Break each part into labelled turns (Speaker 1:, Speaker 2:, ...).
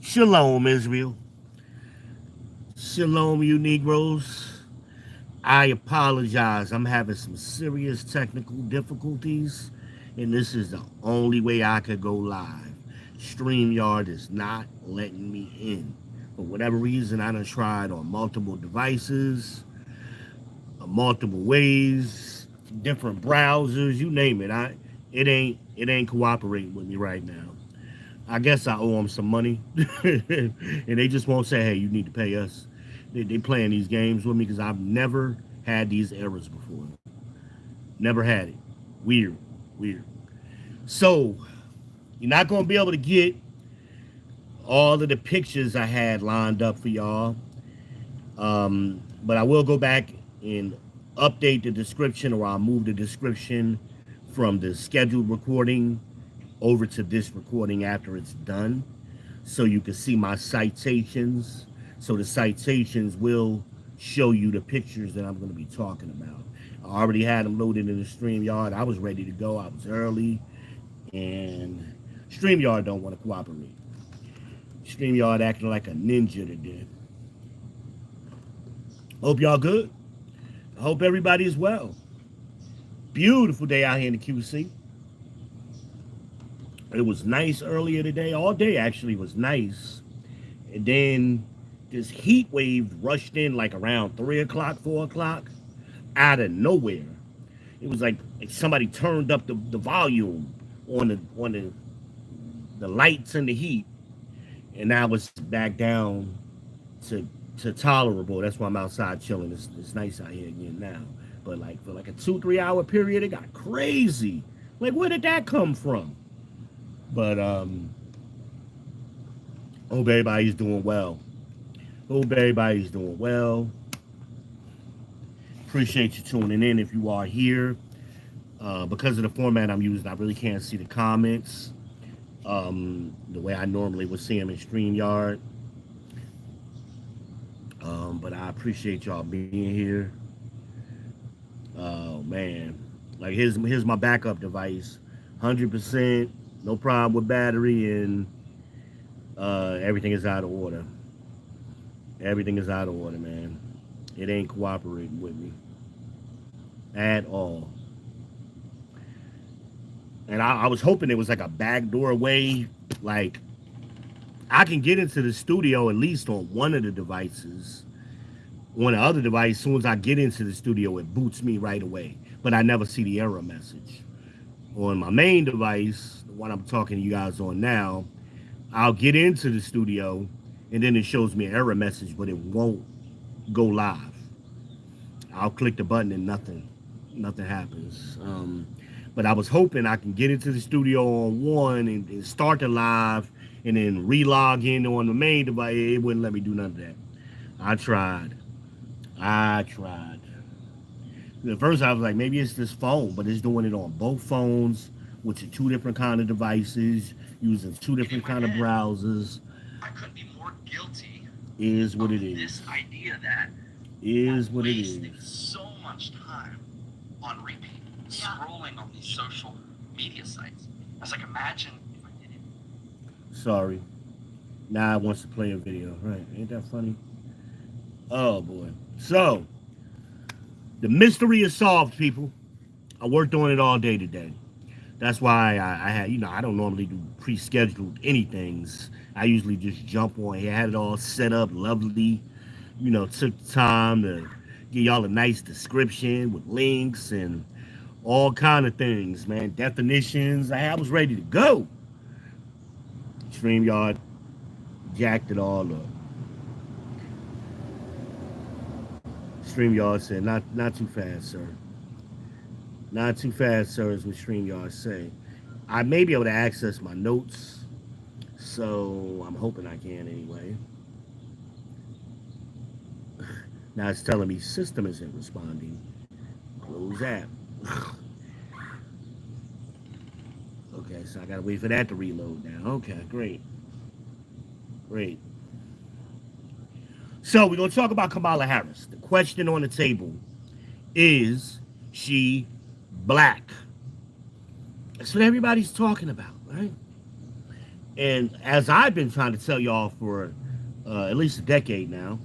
Speaker 1: Shalom, Israel. Shalom, you Negroes. I apologize. I'm having some serious technical difficulties, and this is the only way I could go live. StreamYard is not letting me in. For whatever reason, I done tried on multiple devices, multiple ways, different browsers, you name it. It ain't cooperating with me right now. I guess I owe them some money, and they just won't say, "Hey, you need to pay us." They playing these games with me because I've never had these errors before. Never had it. Weird, weird. So you're not gonna be able to get all of the pictures I had lined up for y'all, but I will go back and update the description, or I'll move the description from the scheduled recording over to this recording after it's done, so you can see my citations. So the citations will show you the pictures that I'm going to be talking about. I already had them loaded in the StreamYard. I was ready to go. I was early, and StreamYard don't want to cooperate. StreamYard acting like a ninja today. Hope y'all good. I hope everybody is well. Beautiful day out here in the QC. It was nice earlier today. All day actually was nice. And then this heat wave rushed in like around 3 o'clock, 4 o'clock, out of nowhere. It was like somebody turned up the volume on the lights and the heat. And now it's back down to tolerable. That's why I'm outside chilling. It's nice out here again now. But like for like a 2-3 hour period, it got crazy. Like, where did that come from? But hope everybody's doing well. Hope everybody's doing well. Appreciate you tuning in if you are here. Because of the format I'm using, I really can't see the comments the way I normally would see them in StreamYard. But I appreciate y'all being here. Oh man, like here's my backup device, 100%, no problem with battery, and everything is out of order. Everything is out of order, man. It ain't cooperating with me at all. And I was hoping it was like a backdoor way, like I can get into the studio at least on one of the devices. On the other device, as soon as I get into the studio, it boots me right away. But I never see the error message. On my main device, the one I'm talking to you guys on now, I'll get into the studio, and then it shows me an error message, but it won't go live. I'll click the button and nothing happens. But I was hoping I can get into the studio on one and start the live, and then re-log in on the main device. It wouldn't let me do none of that. I tried. At first I was like, maybe it's this phone, but it's doing it on both phones, which are two different kind of devices, using two different kind of browsers.
Speaker 2: I couldn't be more guilty.
Speaker 1: Is what it is.
Speaker 2: This idea that
Speaker 1: is what it
Speaker 2: wasting
Speaker 1: is.
Speaker 2: so much time on repeat, scrolling on these social media sites. I was like, imagine if I did it.
Speaker 1: Sorry. Now it wants to play a video. Right. Ain't that funny? Oh boy. So the mystery is solved, people. I worked on it all day today. That's why I had, I don't normally do pre-scheduled anythings. I usually just jump on. I had it all set up, lovely. Took time to give y'all a nice description with links and all kind of things, man. Definitions. I was ready to go. StreamYard jacked it all up. StreamYard said, not too fast, sir. Not too fast, sir, is what StreamYard say. I may be able to access my notes, so I'm hoping I can anyway. Now it's telling me system isn't responding. Close app. Okay, so I gotta wait for that to reload now. Okay, great. Great. So we're gonna talk about Kamala Harris. The question on the table is she black? That's what everybody's talking about, right? And as I've been trying to tell y'all for at least a decade now,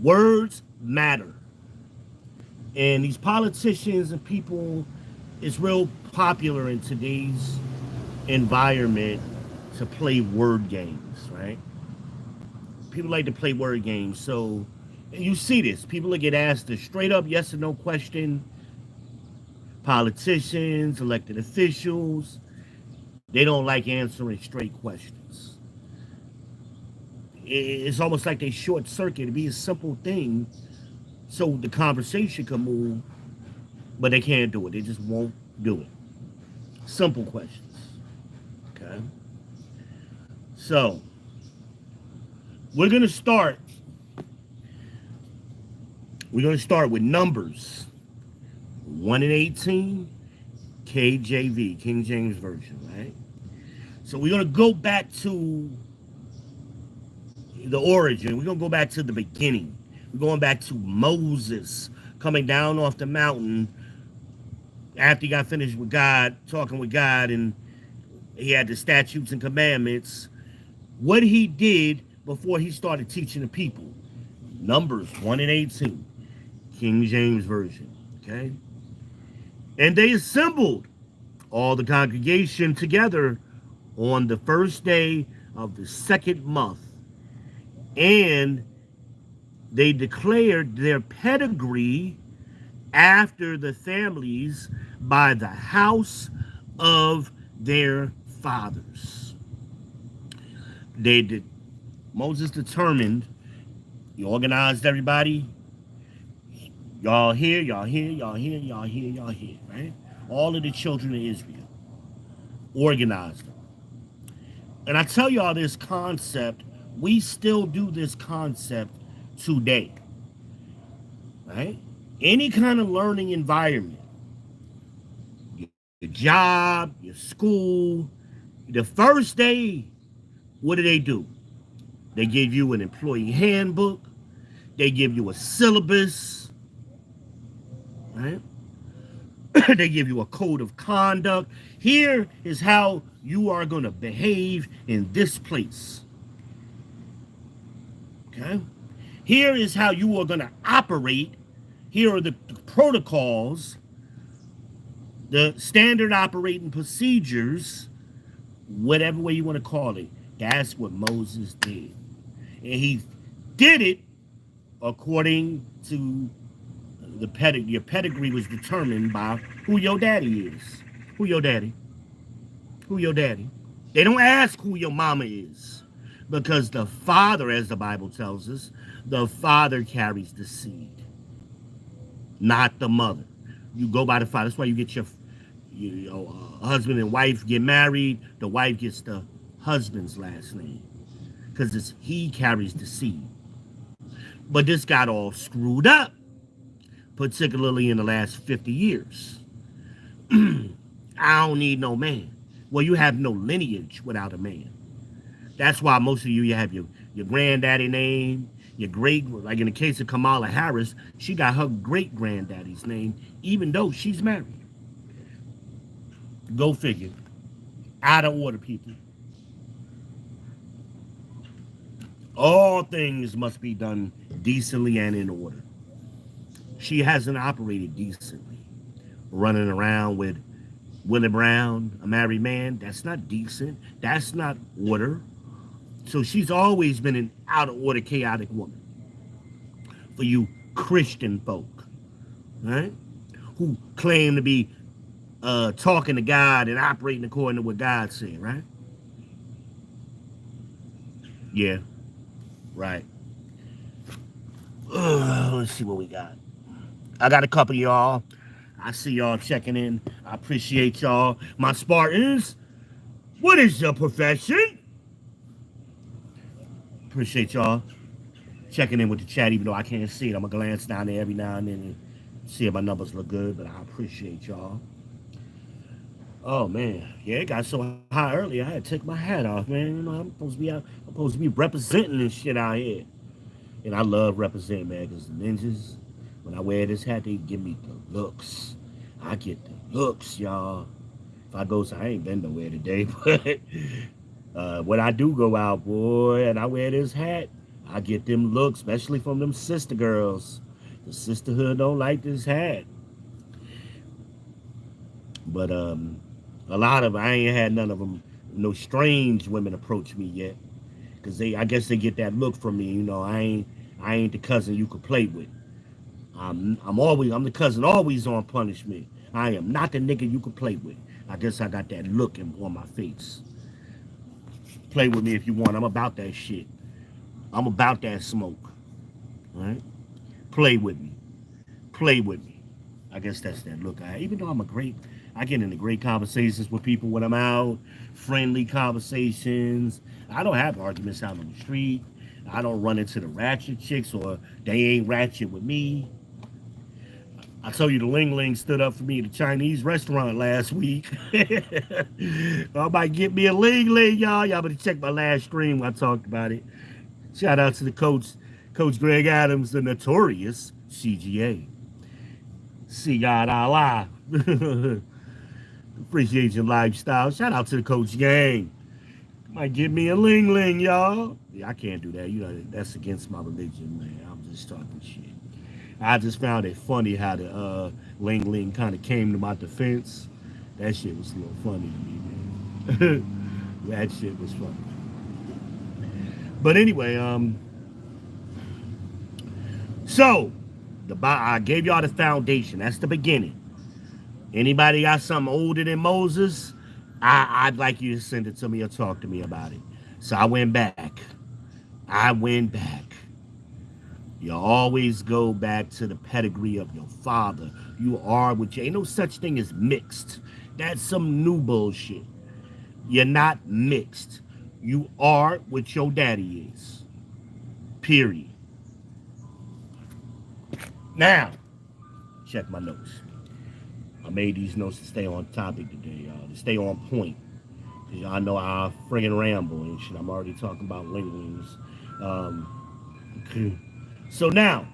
Speaker 1: words matter. And these politicians and people, it's real popular in today's environment to play word games, right? People like to play word games. So you see this. People that get asked a straight up yes or no question, politicians, elected officials, they don't like answering straight questions. It's almost like they short circuit. It'd be a simple thing so the conversation can move, but they can't do it. They just won't do it. Simple questions. Okay. So we're gonna start. We're gonna start with numbers 1 and 18, KJV, King James Version, right? So we're gonna go back to the origin. We're gonna go back to the beginning. We're going back to Moses coming down off the mountain after he got finished with God, talking with God, and he had the statutes and commandments. What he did before he started teaching the people. Numbers 1 and 18, King James Version. Okay? And they assembled all the congregation together on the first day of the second month, and they declared their pedigree after the families by the house of their fathers. They did. Moses determined. He organized everybody. Y'all here, y'all here, y'all here, y'all here, y'all here, right? All of the children of Israel. Organized them. And I tell y'all this concept, we still do this concept today, right? Any kind of learning environment, your job, your school, the first day, what do? They give you an employee handbook, they give you a syllabus, right? They give you a code of conduct. Here is how you are going to behave in this place. Okay? Here is how you are going to operate. Here are the protocols, the standard operating procedures, whatever way you want to call it. That's what Moses did. And he did it according to the pedigree. Your pedigree was determined by who your daddy is. Who your daddy? Who your daddy? They don't ask who your mama is, because the father, as the Bible tells us, the father carries the seed, not the mother. You go by the father. That's why you get your husband and wife get married. The wife gets the husband's last name because it's he carries the seed. But this got all screwed up, particularly in the last 50 years. I don't need no man. Well, you have no lineage without a man. That's why most of you have your granddaddy name, your great, like in the case of Kamala Harris, she got her great granddaddy's name, even though she's married. Go figure. Out of order, people. All things must be done decently and in order. She hasn't operated decently. Running around with Willie Brown, a married man, that's not decent. That's not order. So she's always been an out of order, chaotic woman. For you Christian folk, right? Who claim to be talking to God and operating according to what God said, right? Yeah, right. Let's see what we got. I got a couple of y'all. I see y'all checking in. I appreciate y'all. My Spartans, what is your profession? Appreciate y'all checking in with the chat, even though I can't see it. I'm going to glance down there every now and then and see if my numbers look good, but I appreciate y'all. Oh, man. Yeah, it got so high early, I had to take my hat off, man. You know, I'm supposed to be out, I'm supposed to be representing this shit out here. And I love representing, man, because the ninjas, when I wear this hat, they give me the looks. I get the looks, y'all. If I go, so I ain't been nowhere today, but when I do go out, boy, and I wear this hat, I get them looks, especially from them sister girls. The sisterhood don't like this hat. But a lot of I ain't had none of them. No strange women approach me yet, cause I guess they get that look from me. You know, I ain't the cousin you could play with. I'm the cousin always on punishment. I am not the nigga you could play with. I guess I got that look on my face. Play with me if you want. I'm about that shit. I'm about that smoke. All right? Play with me. Play with me. I guess that's that look I have. Even though I get into great conversations with people when I'm out, friendly conversations. I don't have arguments out on the street. I don't run into the ratchet chicks or they ain't ratchet with me. I told you the Ling Ling stood up for me at the Chinese restaurant last week. I might get me a Ling Ling, y'all. Y'all better check my last stream where I talked about it. Shout out to the Coach Greg Adams, the notorious CGA. See God Allah. Appreciate your lifestyle. Shout out to the Coach Gang. Might get me a Ling Ling, y'all. Yeah, I can't do that. You know, that's against my religion, man. I'm just talking shit. I just found it funny how the Ling Ling kind of came to my defense. That shit was a little funny to me, man. That shit was funny. But anyway, so I gave y'all the foundation. That's the beginning. Anybody got something older than Moses? I'd like you to send it to me or talk to me about it. So I went back. I went back. You always go back to the pedigree of your father. You are what you ain't no such thing as mixed. That's some new bullshit. You're not mixed. You are what your daddy is. Period. Now, check my notes. I made these notes to stay on topic today, y'all. To stay on point. Because y'all know I friggin' ramble and shit. I'm already talking about linguings. So now,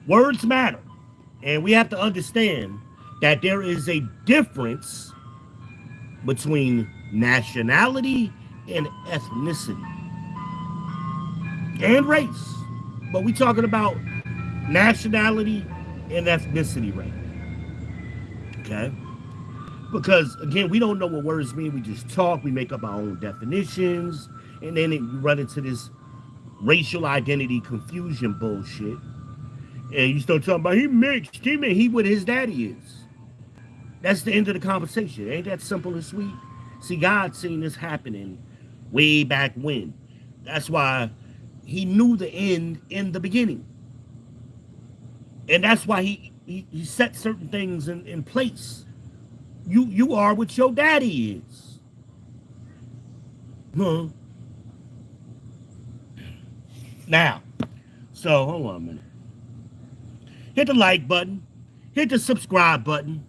Speaker 1: words matter. And we have to understand that there is a difference between nationality and ethnicity and race. But we talking about nationality and ethnicity right now. Okay? Because again, we don't know what words mean. We just talk, we make up our own definitions, and then we run into this racial identity confusion bullshit. And you start talking about he mixed, he what his daddy is. That's the end of the conversation. Ain't that simple and sweet? See, God seen this happening way back when. That's why he knew the end in the beginning. And that's why he set certain things in place. You are what your daddy is. Huh? Now, so hold on a minute. Hit the like button, hit the subscribe button,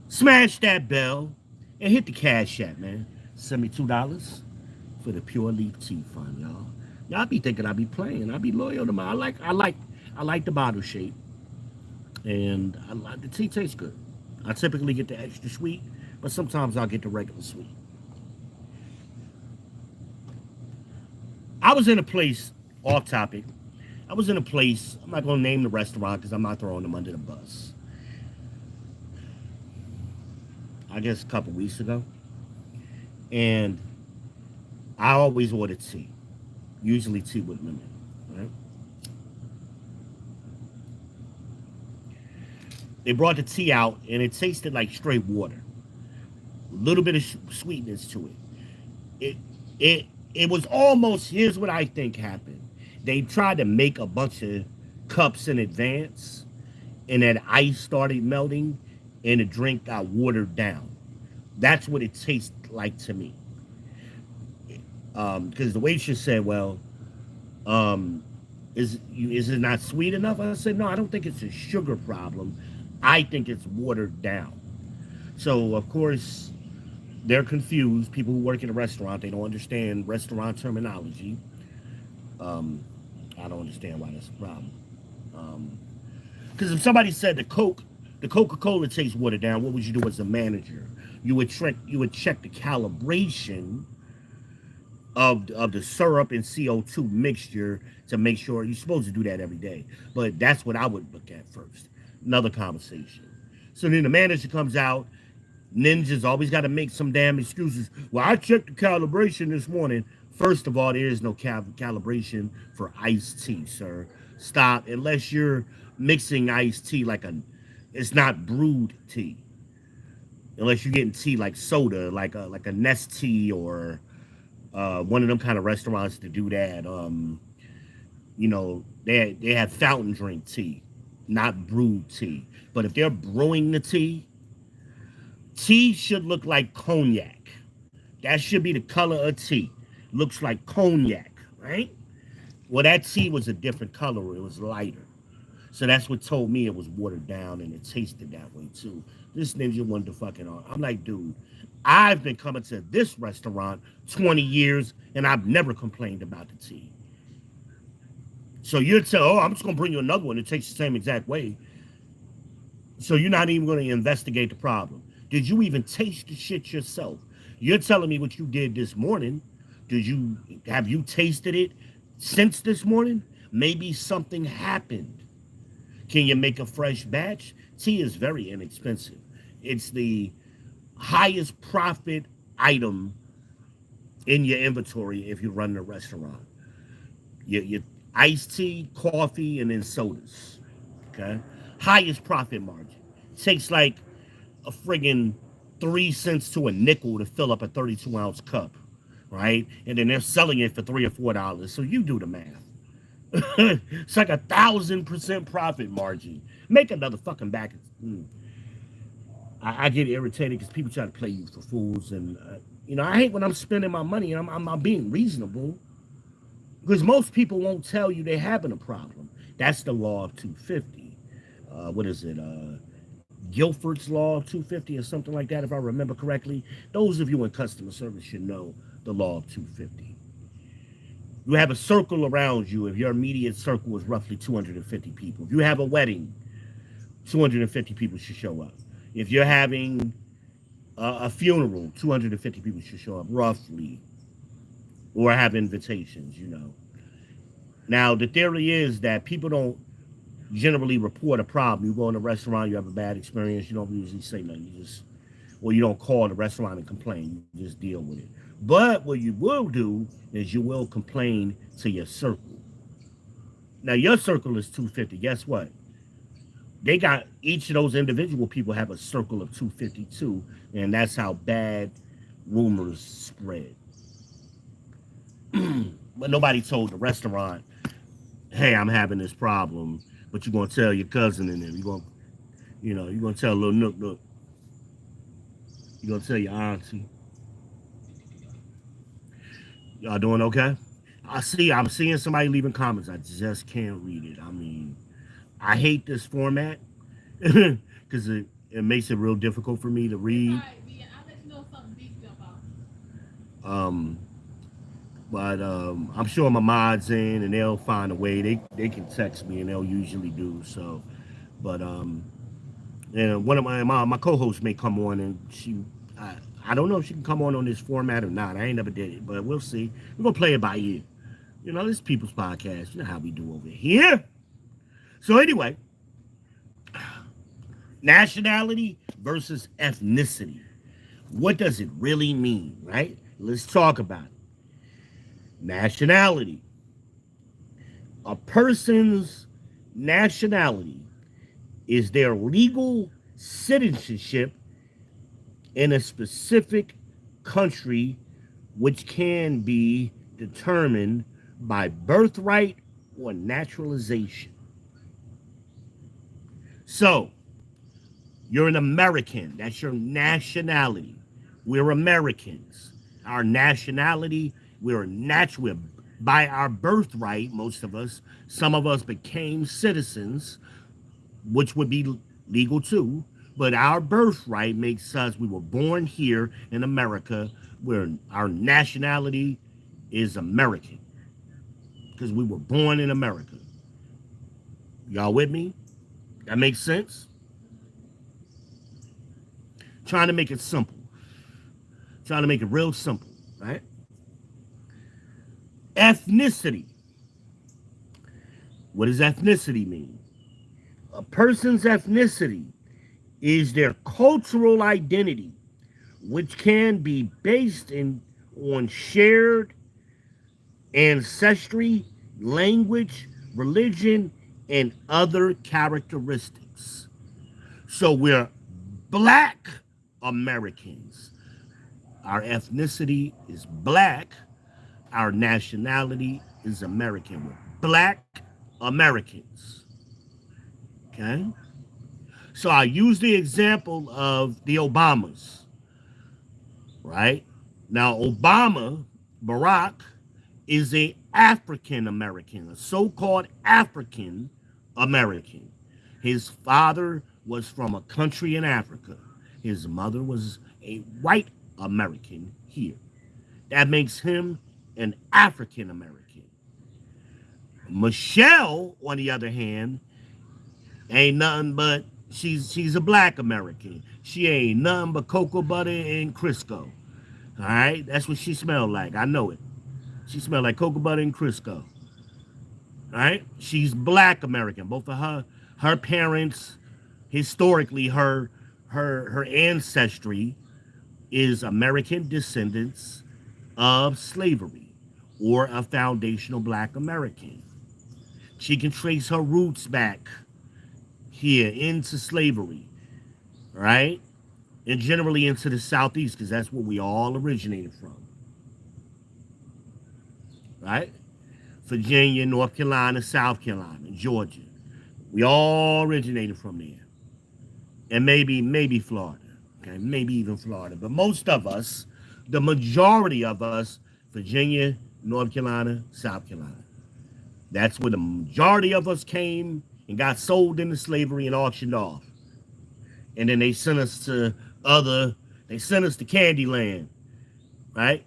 Speaker 1: smash that bell, and hit the Cash App, man. Send me $2 for the Pure Leaf Tea Fund, y'all. Y'all be thinking I be playing. I be loyal to my. I like the bottle shape, and the tea tastes good. I typically get the extra sweet, but sometimes I'll get the regular sweet. I was in a place off topic. I was in a place. I'm not going to name the restaurant because I'm not throwing them under the bus. I guess a couple weeks ago, and I always order tea, usually tea with lemon, right? They brought the tea out, and it tasted like straight water, a little bit of sweetness to it. It was almost. Here's what I think happened. They tried to make a bunch of cups in advance, and that ice started melting, and the drink got watered down. That's what it tastes like to me. Because the waitress said, "Well, is it not sweet enough?" I said, "No, I don't think it's a sugar problem. I think it's watered down." So of course they're confused. People who work in a restaurant, they don't understand restaurant terminology. I don't understand why that's a problem. Because if somebody said the Coca-Cola tastes watered down, what would you do as a manager? You would check the calibration of the syrup and CO2 mixture to make sure you're supposed to do that every day. But that's what I would look at first. Another conversation. So then the manager comes out. Ninjas always got to make some damn excuses. Well, I checked the calibration this morning. First of all, there is no calibration for iced tea, sir. Stop. Unless you're mixing iced tea it's not brewed tea. Unless you're getting tea like soda, like a Nest tea or one of them kind of restaurants to do that. They have fountain drink tea, not brewed tea. But if they're brewing the tea should look like cognac. That should be the color of tea. Looks like cognac, right? Well, that tea was a different color. It was lighter. So that's what told me it was watered down and it tasted that way too. This ninja wanted to fucking on. I'm like, dude, I've been coming to this restaurant 20 years and I've never complained about the tea. So you're telling, oh, I'm just gonna bring you another one that tastes the same exact way. So you're not even gonna investigate the problem. Did you even taste the shit yourself? You're telling me what you did this morning. Have you tasted it since this morning? Maybe something happened. Can you make a fresh batch? Tea is very inexpensive. It's the highest profit item in your inventory if you run a restaurant. Your iced tea, coffee, and then sodas. Okay? Highest profit margin. Takes like a friggin' 3 cents to a nickel to fill up a 32-ounce cup, right? And then they're selling it for $3 or $4. So you do the math. It's like 1,000% profit margin. Make another fucking back. I get irritated because people try to play you for fools, and I hate when I'm spending my money and I'm being reasonable, because most people won't tell you they're having a problem. That's the law of 250. What is it? Guilford's law of 250 or something like that, if I remember correctly. Those of you in customer service should know the law of 250. You have a circle around you if your immediate circle is roughly 250 people. If you have a wedding, 250 people should show up. If you're having a funeral, 250 people should show up, roughly. Or have invitations. Now, the theory is that people don't generally report a problem. You go in a restaurant, you have a bad experience, you don't usually say nothing. You don't call the restaurant and complain. You just deal with it. But what you will do is you will complain to your circle. Now, your circle is 250. Guess what? They got, each of those individual people have a circle of 252, and that's how bad rumors spread. But nobody told the restaurant, hey, I'm having this problem, but you're going to tell your cousin and them. You're going to tell little Nook. You're going to tell your auntie. Y'all doing okay? I'm seeing somebody leaving comments. I just can't read it. I mean, I hate this format because it makes it real difficult for me to read. But I'm sure my mod's in and they'll find a way. They can text me and they'll usually do so. But and one of my co-hosts may come on and I don't know if she can come on this format or not. I ain't never did it, but we'll see. We're gonna play it by ear. This is People's Podcast. You know how we do over here. So anyway, nationality versus ethnicity. What does it really mean, right? Let's talk about it. Nationality. A person's nationality is their legal citizenship in a specific country, which can be determined by birthright or naturalization. So, you're an American. That's your nationality. We're Americans. Our nationality, we're by our birthright, most of us. Some of us became citizens, which would be legal too. But our birthright makes us, we were born here in America, where our nationality is American. Because we were born in America. Y'all with me? That makes sense? Trying to make it simple. Trying to make it real simple, right? Ethnicity. What does ethnicity mean? A person's ethnicity is their cultural identity, which can be based on shared ancestry, language, religion, and other characteristics. So we're black Americans. Our ethnicity is black. Our nationality is American. We're black Americans. Okay? So I use the example of the Obamas, right? Now, Barack, is a African American, a so-called African American. His father was from a country in Africa. His mother was a white American here. That makes him an African American. Michelle, on the other hand, ain't nothing but she's a black American. She ain't nothing but cocoa butter and Crisco. All right, that's what she smelled like. I know it. She smelled like cocoa butter and Crisco. All right, she's black American. Both of her parents, historically, her ancestry is American descendants of slavery or a foundational black American. She can trace her roots back here into slavery, right? And generally into the Southeast, because that's where we all originated from, right? Virginia, North Carolina, South Carolina, Georgia. We all originated from there. And maybe Florida, okay? Maybe even Florida. But most of us, the majority of us, Virginia, North Carolina, South Carolina. That's where the majority of us came and got sold into slavery and auctioned off. And then they sent us to Candyland, right?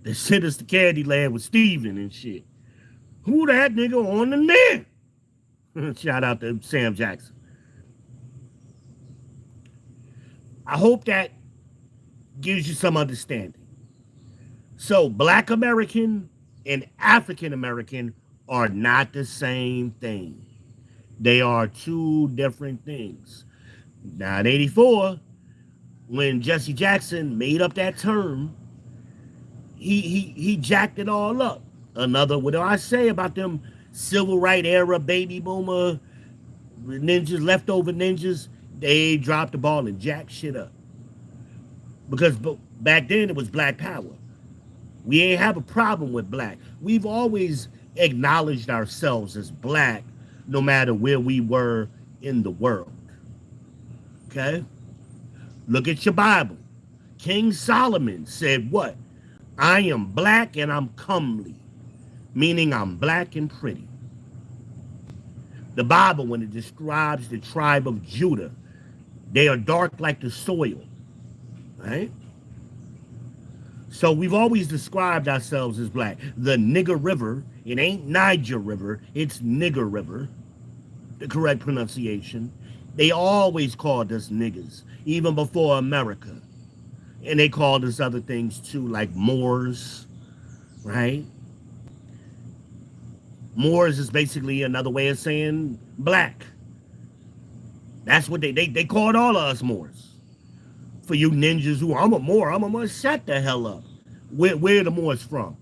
Speaker 1: They sent us to Candyland with Steven and shit. Who that nigga on the net? Shout out to Sam Jackson. I hope that gives you some understanding. So, black American and African American are not the same thing. They are two different things. Now, in 84, when Jesse Jackson made up that term, he jacked it all up. What do I say about them civil right era baby boomer ninjas, leftover ninjas? They dropped the ball and jacked shit up. Because back then it was black power. We ain't have a problem with black. We've always acknowledged ourselves as black no matter where we were in the world. Okay? Look at your Bible. King Solomon said what? I am black and I'm comely, meaning I'm black and pretty. The Bible, when it describes the tribe of Judah, they are dark like the soil, right? So we've always described ourselves as black. The Nigger River, it ain't Niger River, it's Nigger River, the correct pronunciation. They always called us niggers, even before America. And they called us other things too, like Moors, right? Moors is basically another way of saying black. That's what they called all of us Moors. For you ninjas who, I'm a Moor, shut the hell up. Where the Moors from?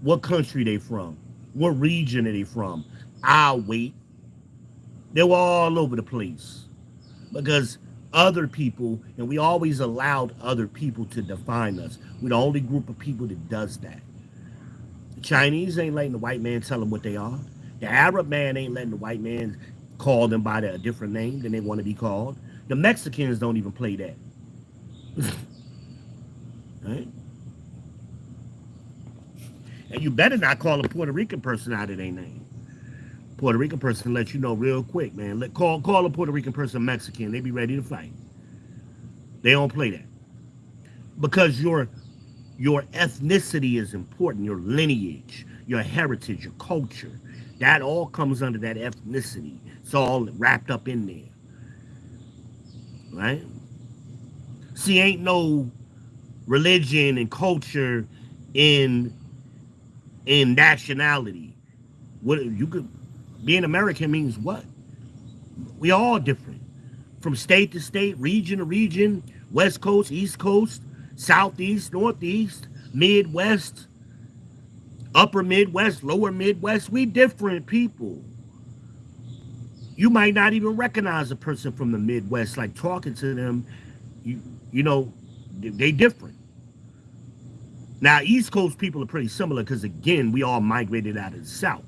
Speaker 1: What country they from? What region are they from? I'll wait. They were all over the place. Because other people, and we always allowed other people to define us. We're the only group of people that does that. The Chinese ain't letting the white man tell them what they are. The Arab man ain't letting the white man call them by a different name than they want to be called. The Mexicans don't even play that. Right? And you better not call a Puerto Rican person out of their name. Puerto Rican person let you know real quick, man. Call a Puerto Rican person Mexican. They be ready to fight. They don't play that. Because your ethnicity is important, your lineage, your heritage, your culture. That all comes under that ethnicity. It's all wrapped up in there. Right? See, ain't no religion and culture in nationality. What you could being American means what? We all different. From state to state, region to region, West Coast, East Coast, Southeast, Northeast, Midwest, Upper Midwest, Lower Midwest. We different people. You might not even recognize a person from the Midwest. Like talking to them, you you know, they different. Now, East Coast people are pretty similar because again, we all migrated out of the South.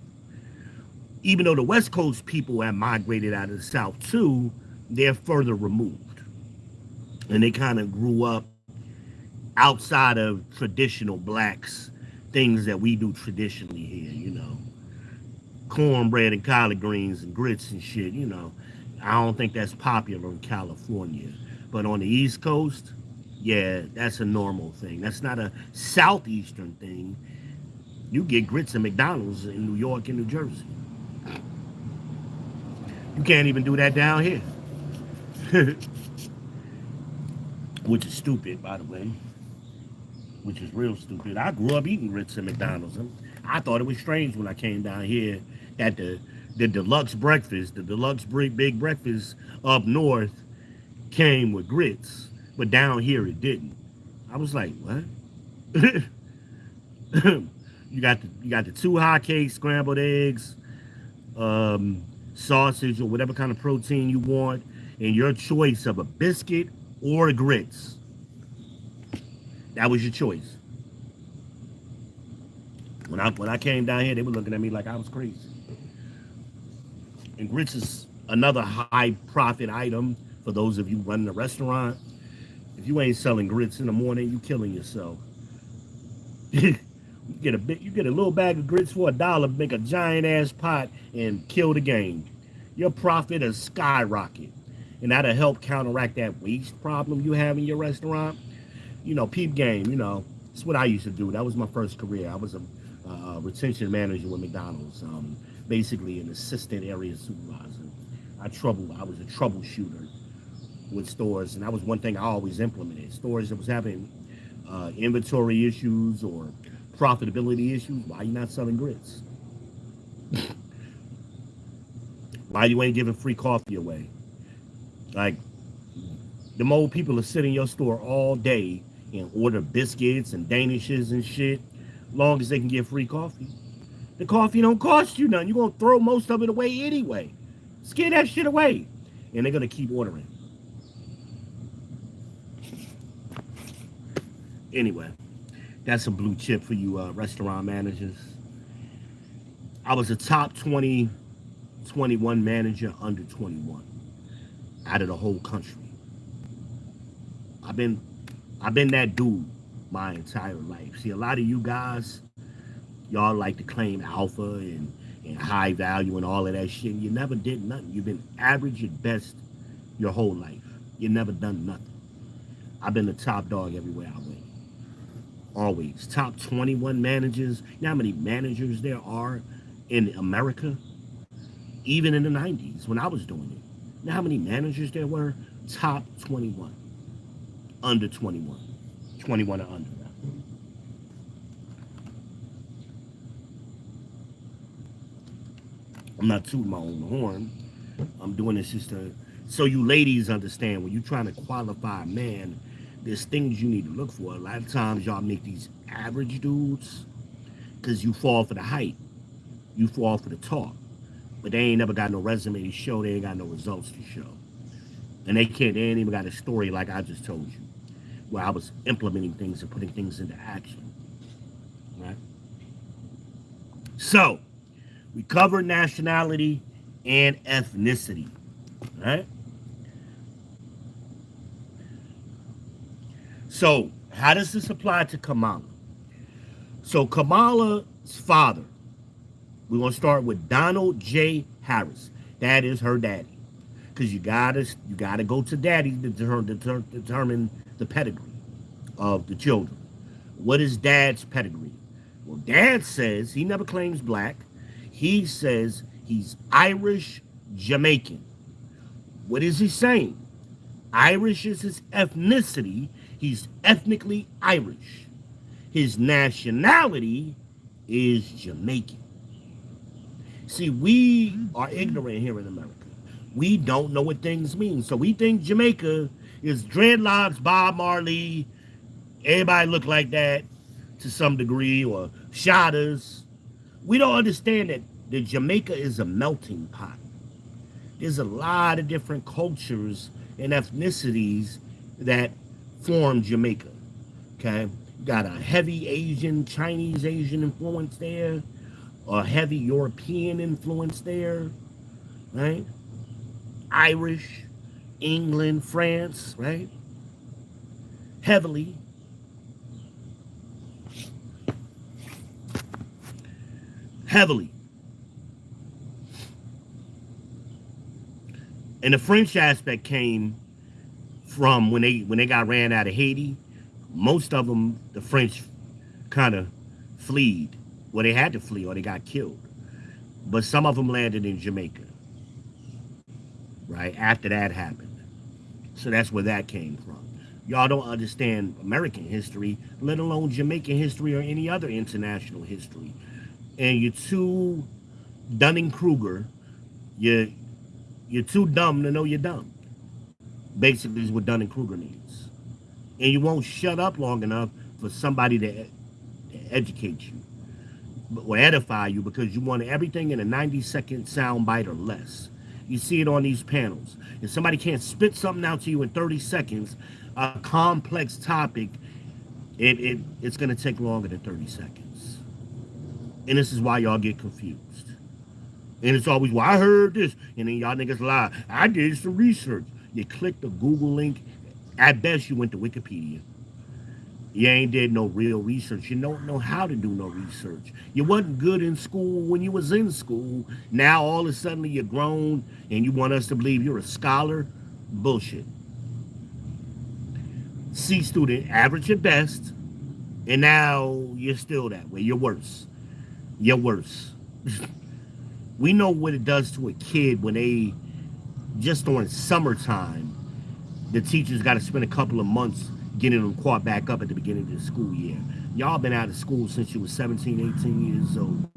Speaker 1: Even though the West Coast people have migrated out of the South too, they're further removed. And they kind of grew up outside of traditional blacks, things that we do traditionally here, cornbread and collard greens and grits and shit, I don't think that's popular in California. But on the East Coast, yeah, that's a normal thing. That's not a Southeastern thing. You get grits at McDonald's in New York and New Jersey. You can't even do that down here. Which is stupid, by the way. Which is real stupid. I grew up eating grits at McDonald's. I thought it was strange when I came down here that the deluxe breakfast, the deluxe big breakfast up north came with grits, but down here it didn't. I was like, what? you got the two hot cakes, scrambled eggs, sausage or whatever kind of protein you want, and your choice of a biscuit or grits. That was your choice. When I came down here, they were looking at me like I was crazy. And grits is another high profit item for those of you running a restaurant. If you ain't selling grits in the morning, you killing yourself. you get a little bag of grits for $1, make a giant ass pot, and kill the game. Your profit is skyrocket, and that'll help counteract that waste problem you have in your restaurant. Peep game. It's what I used to do. That was my first career. I was a retention manager with McDonald's, basically an assistant area supervisor. I was a troubleshooter with stores, and that was one thing I always implemented. Stores that was having inventory issues or profitability issues. Why you not selling grits? Why you ain't giving free coffee away? Like, the old people are sitting in your store all day and order biscuits and danishes and shit, long as they can get free coffee. The coffee don't cost you nothing. You're going to throw most of it away anyway. Scare that shit away. And they're going to keep ordering. Anyway, that's a blue chip for you restaurant managers. I was a top 20, 21 manager under 21 out of the whole country. I've been that dude my entire life. See, a lot of you guys, y'all like to claim alpha and high value and all of that shit. You never did nothing. You've been average at best your whole life. You never done nothing. I've been the top dog everywhere I went. Always. Top 21 managers. You know how many managers there are in America? Even in the 90s when I was doing it. You know how many managers there were? Top 21. Under 21. 21 or under. I'm not tooting my own horn. I'm doing this just so you ladies understand when you're trying to qualify a man, there's things you need to look for. A lot of times y'all make these average dudes because you fall for the hype. You fall for the talk. But they ain't never got no resume to show. They ain't got no results to show. And they ain't even got a story like I just told you, where I was implementing things and putting things into action. Right? So, we covered nationality and ethnicity. Right? So, how does this apply to Kamala? So, Kamala's father, we're going to start with Donald J. Harris. That is her daddy. Because you gotta go to daddy to determine the pedigree of the children. What is dad's pedigree? Well, dad says he never claims black. He says he's Irish Jamaican. What is he saying? Irish is his ethnicity. He's ethnically Irish. His nationality is Jamaican. See, we are ignorant here in America. We don't know what things mean. So we think Jamaica is dreadlocks, Bob Marley, everybody look like that to some degree, or shotters. We don't understand that Jamaica is a melting pot. There's a lot of different cultures and ethnicities that form Jamaica. Okay? You got a heavy Asian, Chinese Asian influence there, a heavy European influence there, right? Irish, England, France, right? Heavily. Heavily. And the French aspect came from when they got ran out of Haiti. Most of them, the French kind of fled. Well, they had to flee or they got killed. But some of them landed in Jamaica, right? After that happened. So that's where that came from. Y'all don't understand American history, let alone Jamaican history or any other international history. And you're too Dunning-Kruger. You're too dumb to know you're dumb. Basically is what Dunning-Kruger means. And you won't shut up long enough for somebody to educate you or edify you, because you want everything in a 90-second sound bite or less. You see it on these panels. If somebody can't spit something out to you in 30 seconds, a complex topic, it's going to take longer than 30 seconds. And this is why y'all get confused. And it's always, well, I heard this. And then y'all niggas lie. I did some research. You clicked the Google link. At best, you went to Wikipedia. You ain't did no real research. You don't know how to do no research. You wasn't good in school when you was in school. Now, all of a sudden, you're grown and you want us to believe you're a scholar? Bullshit. C student, average at best. And now you're still that way. You're worse. You're worse. We know what it does to a kid when they, just during summertime, the teachers got to spend a couple of months getting them caught back up at the beginning of the school year. Y'all been out of school since you was 17, 18 years old.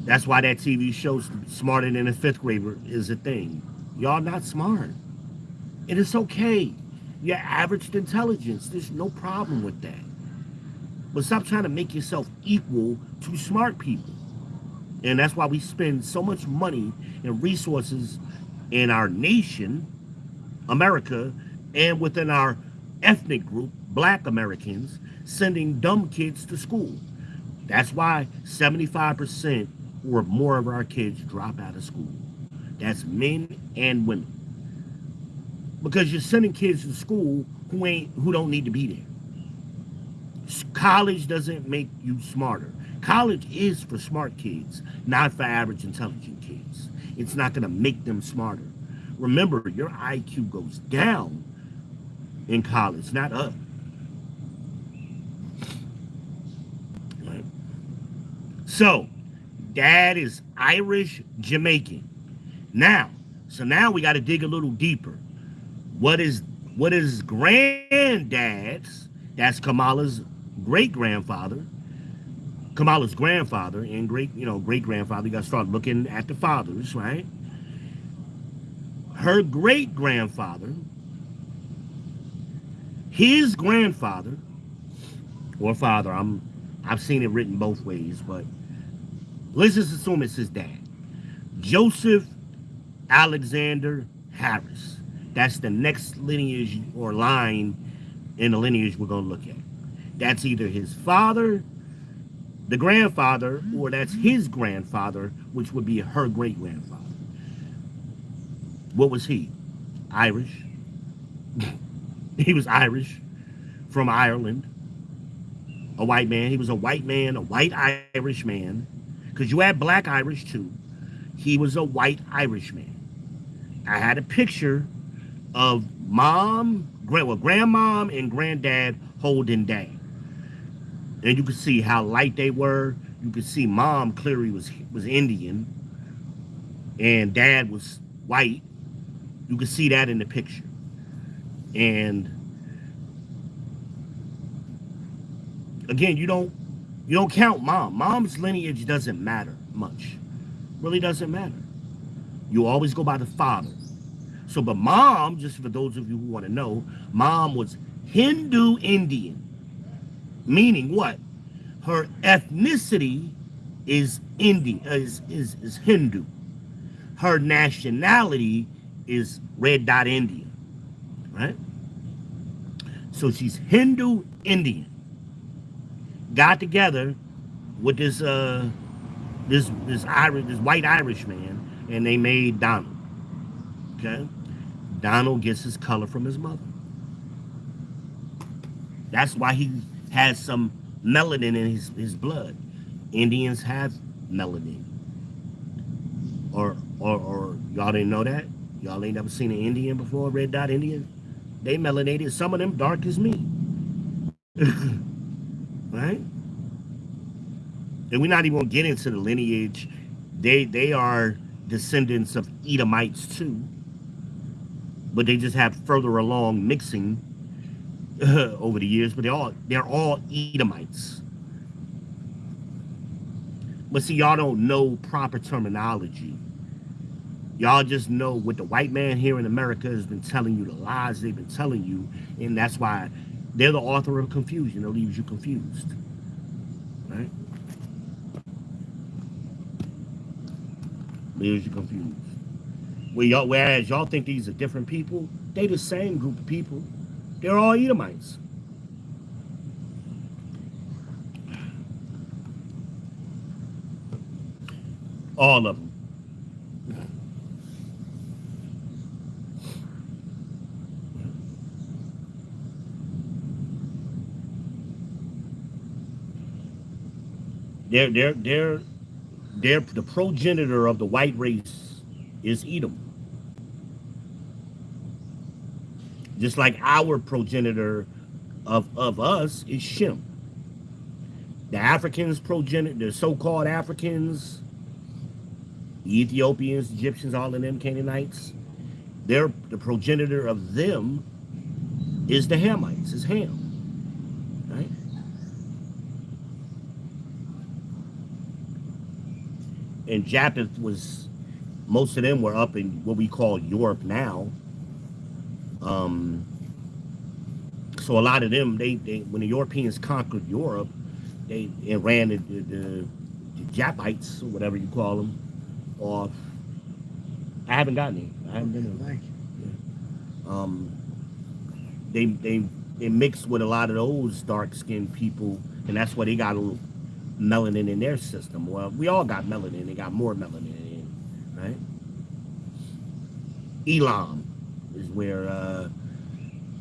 Speaker 1: That's why that TV show Smarter Than a Fifth Grader is a thing. Y'all not smart. And it's okay. You're average intelligence. There's no problem with that. But stop trying to make yourself equal to smart people. And that's why we spend so much money and resources in our nation, America, and within our ethnic group, Black Americans, sending dumb kids to school. That's why 75% or more of our kids drop out of school. That's men and women. Because you're sending kids to school who don't need to be there. College doesn't make you smarter. College is for smart kids, not for average intelligent kids. It's not going to make them smarter. Remember, your IQ goes down in college, not up. Right. So, dad is Irish Jamaican. Now we got to dig a little deeper. What is granddad's? That's Kamala's grandfather and great grandfather. You got to start looking at the fathers, right? Her great grandfather, his grandfather or father. I've seen it written both ways, but let's just assume it's his dad, Joseph Alexander Harris. That's the next lineage or line in the lineage we're going to look at. That's either his father, the grandfather, or that's his grandfather, which would be her great-grandfather. What was he? Irish. He was Irish from Ireland. A white man. He was a white man, a white Irish man. Because you had black Irish too. He was a white Irish man. I had a picture of grandmom and granddad holding dad. And you could see how light they were. You could see mom clearly was Indian. And dad was white. You could see that in the picture. And Again, you don't count mom. Mom's lineage doesn't matter much. Really doesn't matter. You always go by the father. So, but mom, just for those of you who want to know, mom was Hindu Indian, meaning what? Her ethnicity is Indian, is Hindu. Her nationality is red dot Indian, right? So she's Hindu Indian. Got together with this white Irish man, and they made Donald. Okay, Donald gets his color from his mother. That's why he has some melanin in his blood. Indians have melanin. Or y'all didn't know that? Y'all ain't never seen an Indian before, red dot Indian? They melanated, some of them dark as me. Right? And we're not even gonna get into the lineage. They are descendants of Edomites too, but they just have further along mixing over the years. But they're all Edomites. But see, y'all don't know proper terminology. Y'all just know what the white man here in America has been telling you, the lies they've been telling you, and that's why they're the author of confusion. It leaves you confused, right? Leaves you confused. Whereas y'all think these are different people, they the same group of people. They're all Edomites. All of them. They're the progenitor of the white race is Edom. Just like our progenitor of us is Shem. The Africans progenitor, the so-called Africans, the Ethiopians, Egyptians, all of them Canaanites, the progenitor of them is the Hamites, is Ham, right? And Japheth was, most of them were up in what we call Europe now. So a lot of them, they when the Europeans conquered Europe, they ran the Japites or whatever you call them off. I haven't gotten it. I haven't been there.
Speaker 3: Thank you.
Speaker 1: They mixed with a lot of those dark skinned people, and that's why they got a little melanin in their system. Well, we all got melanin. They got more melanin in, right? Elam is where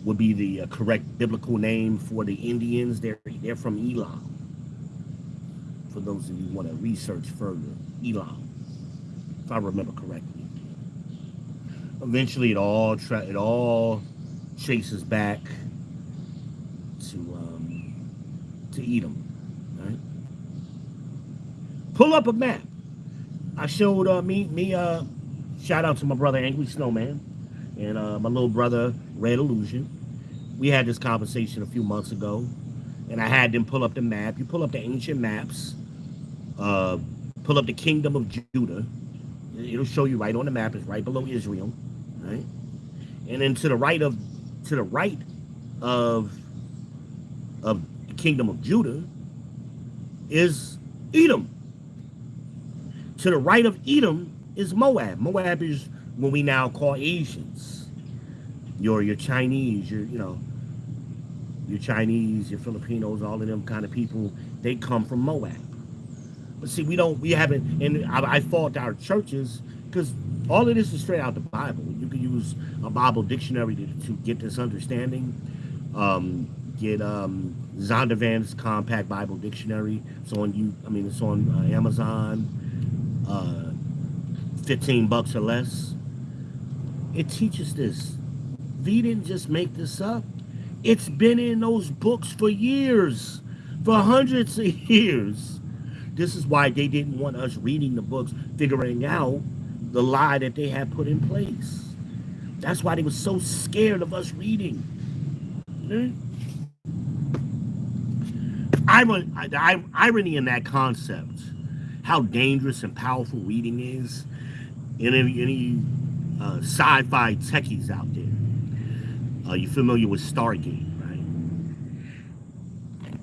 Speaker 1: would be the correct biblical name for the Indians. They're from Elam. For those of you who want to research further, Elam, if I remember correctly. Eventually, it all traces back to Edom, right? Pull up a map. I showed shout out to my brother Angry Snowman and my little brother Red Illusion. We had this conversation a few months ago, and I had them pull up the map. You pull up the ancient maps, pull up the kingdom of Judah. It'll show you right on the map. It's right below Israel, right? And then to the right of the kingdom of Judah is Edom. To the right of Edom is Moab. Moab is what we now call Asians. Your Chinese, your Chinese, your Filipinos, all of them kind of people, they come from Moab. But see, we haven't, and I fault our churches because all of this is straight out the Bible. You can use a Bible dictionary to get this understanding. Get Zondervan's Compact Bible Dictionary. It's on Amazon. $15 or less. It teaches this. V didn't just make this up. It's been in those books for years, for hundreds of years. This is why they didn't want us reading the books, figuring out the lie that they had put in place. That's why they were so scared of us reading. I irony in that concept, how dangerous and powerful reading is. Any sci-fi techies out there, you familiar with Stargate, right?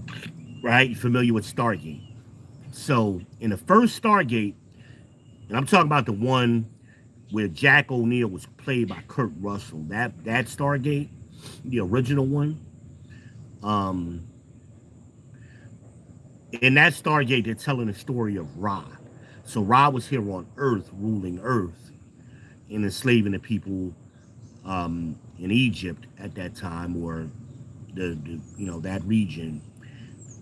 Speaker 1: Right? You familiar with Stargate? So in the first Stargate, and I'm talking about the one where Jack O'Neill was played by Kurt Russell. That Stargate, the original one. Um, in that Stargate, they're telling the story of Ra. So Ra was here on Earth, ruling Earth, and enslaving the people in Egypt at that time, or the that region.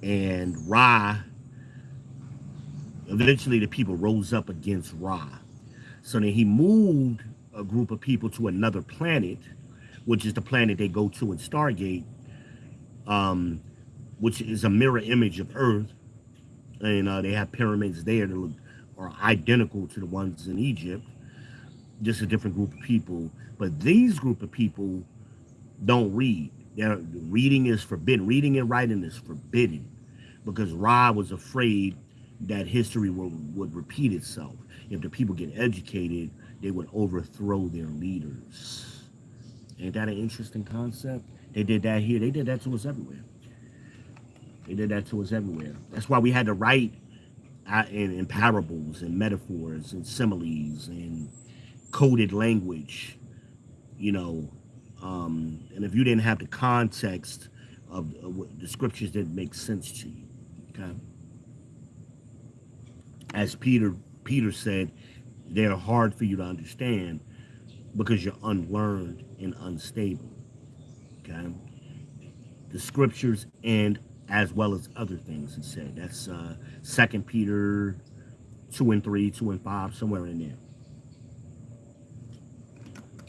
Speaker 1: And Ra, eventually, the people rose up against Ra. So then he moved a group of people to another planet, which is the planet they go to in Stargate, um, which is a mirror image of Earth, and they have pyramids there that look are identical to the ones in Egypt, just a different group of people. But these group of people don't read. Reading is forbidden. Reading and writing is forbidden because Ra was afraid that history would repeat itself. If the people get educated, they would overthrow their leaders. Ain't that an interesting concept? They did that here. They did that to us everywhere. They did that to us everywhere. That's why we had to write in parables and metaphors and similes and coded language, you know. And if you didn't have the context of what the scriptures didn't make sense to you, okay? As Peter said, they're hard for you to understand because you're unlearned and unstable, okay? The scriptures and as well as other things, he said. That's 2 Peter 2 and 3, 2 and 5, somewhere in there.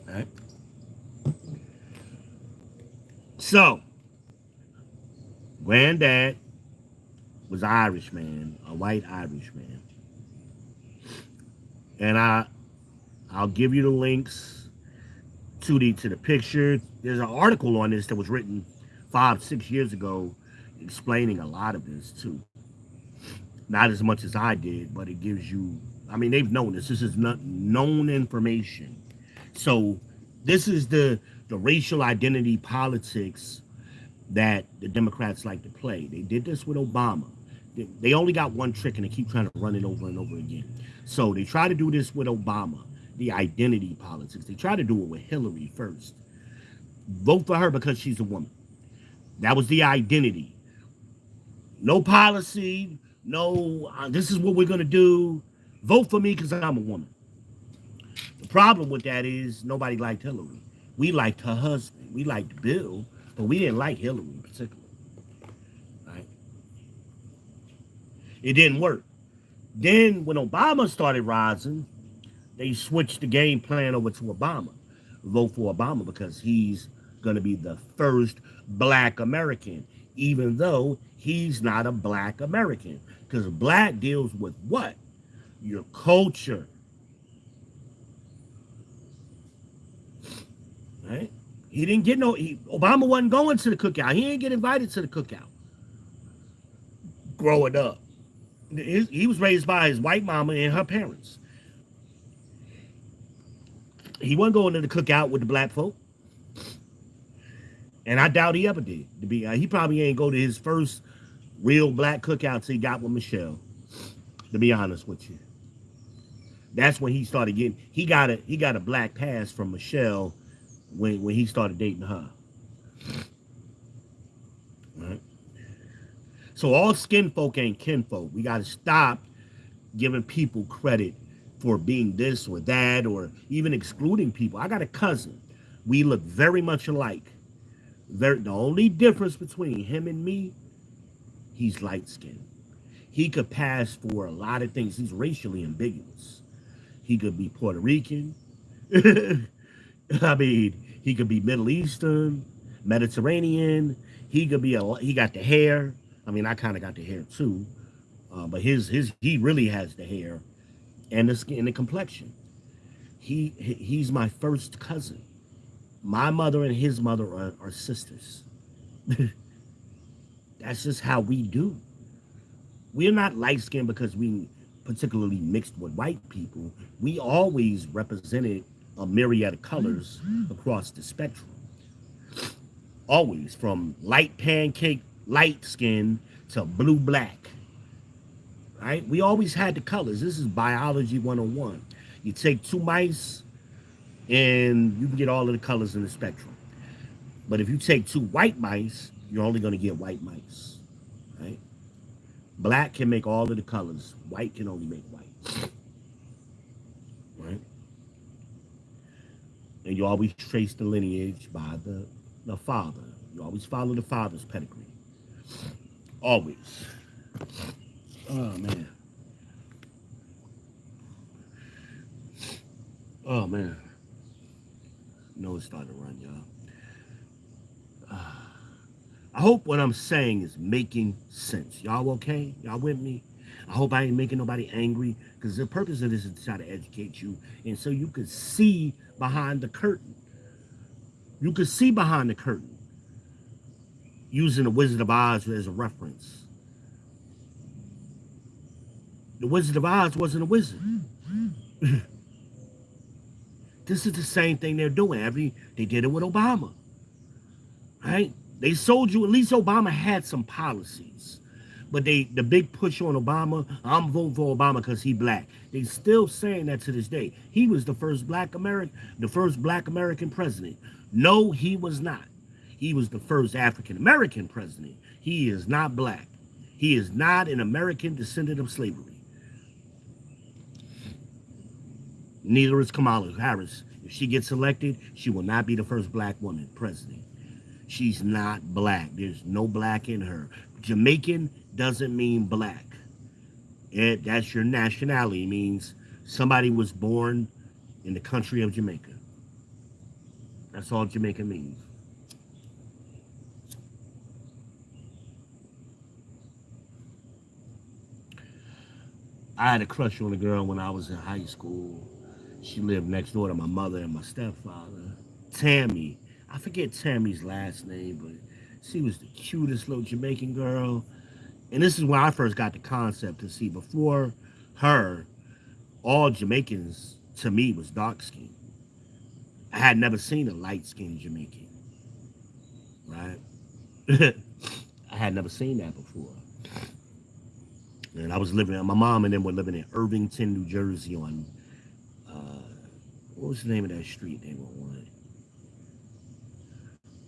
Speaker 1: All right. So, granddad was an Irish man, a white Irish man. And I'll give you the links to the picture. There's an article on this that was written 5-6 years ago explaining a lot of this too. Not as much as I did, but it gives you, I mean, they've known this. This is not known information. So this is the racial identity politics that the Democrats like to play. They did this with Obama. They only got one trick and they keep trying to run it over and over again. So they try to do this with Obama, the identity politics. They try to do it with Hillary first. Vote for her because she's a woman. That was the identity. No policy, no, this is what we're going to do. Vote for me because I'm a woman. The problem with that is nobody liked Hillary. We liked her husband. We liked Bill, but we didn't like Hillary in particular. Right? It didn't work. Then when Obama started rising, they switched the game plan over to Obama. Vote for Obama because he's going to be the first black American, even though he's not a black American. Because black deals with what? Your culture. Right? He didn't get Obama wasn't going to the cookout. He didn't get invited to the cookout growing up. He was raised by his white mama and her parents. He wasn't going to the cookout with the black folk. And I doubt he ever did. He probably ain't go to his first real black cookouts he got with Michelle, to be honest with you. That's when he started getting, he got a black pass from Michelle when he started dating her. Right? So all skin folk ain't kinfolk. We got to stop giving people credit for being this or that, or even excluding people. I got a cousin. We look very much alike. The only difference between him and me, he's light skinned. He could pass for a lot of things. He's racially ambiguous. He could be Puerto Rican. I mean, he could be Middle Eastern, Mediterranean. He could be he got the hair. I mean, I kind of got the hair too, but he really has the hair and the skin and the complexion. He's my first cousin. My mother and his mother are sisters. That's just how we do. We're not light skinned because we particularly mixed with white people. We always represented a myriad of colors across the spectrum. Always, from light pancake, light skin to blue black. Right? We always had the colors. This is biology 101. You take two mice and you can get all of the colors in the spectrum. But if you take two white mice, you're only going to get white mice. Right? Black can make all of the colors. White can only make white. Right? And you always trace the lineage by the father. You always follow the father's pedigree. Always. Oh man. Oh man. No, it's starting to run, y'all. I hope what I'm saying is making sense. Y'all okay? Y'all with me? I hope I ain't making nobody angry because the purpose of this is to try to educate you and so you could see behind the curtain. You could see behind the curtain using the Wizard of Oz as a reference. The Wizard of Oz wasn't a wizard. This is the same thing they're doing. They did it with Obama, right? They sold you. At least Obama had some policies, but the big push on Obama. I'm voting for Obama because he black. They still saying that to this day. He was the first black American president. No, he was not. He was the first African American president. He is not black. He is not an American descendant of slavery. Neither is Kamala Harris. If she gets elected, she will not be the first black woman president. She's not black. There's no black in her. Jamaican doesn't mean black. That's your nationality. It means somebody was born in the country of Jamaica. That's all Jamaica means. I had a crush on a girl when I was in high school. She lived next door to my mother and my stepfather. Tammy. I forget Tammy's last name, but she was the cutest little Jamaican girl. And this is when I first got the concept to see before her, all Jamaicans to me was dark skinned. I had never seen a light skinned Jamaican, right? I had never seen that before. And I was living, my mom and them were living in Irvington, New Jersey on, what was the name of that street they were on?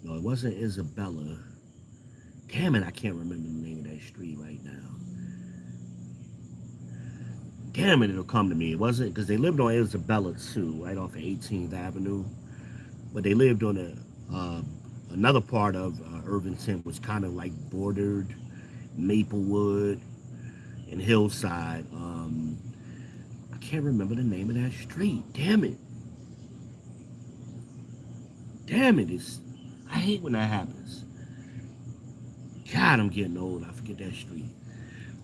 Speaker 1: No, it wasn't Isabella. Damn it, I can't remember the name of that street right now. Damn it, it'll come to me. It wasn't, because they lived on Isabella too, right off of 18th Avenue. But they lived on another part of Irvington was kind of like bordered Maplewood and Hillside. I can't remember the name of that street. Damn it. Damn it. I hate when that happens. God, I'm getting old. I forget that street.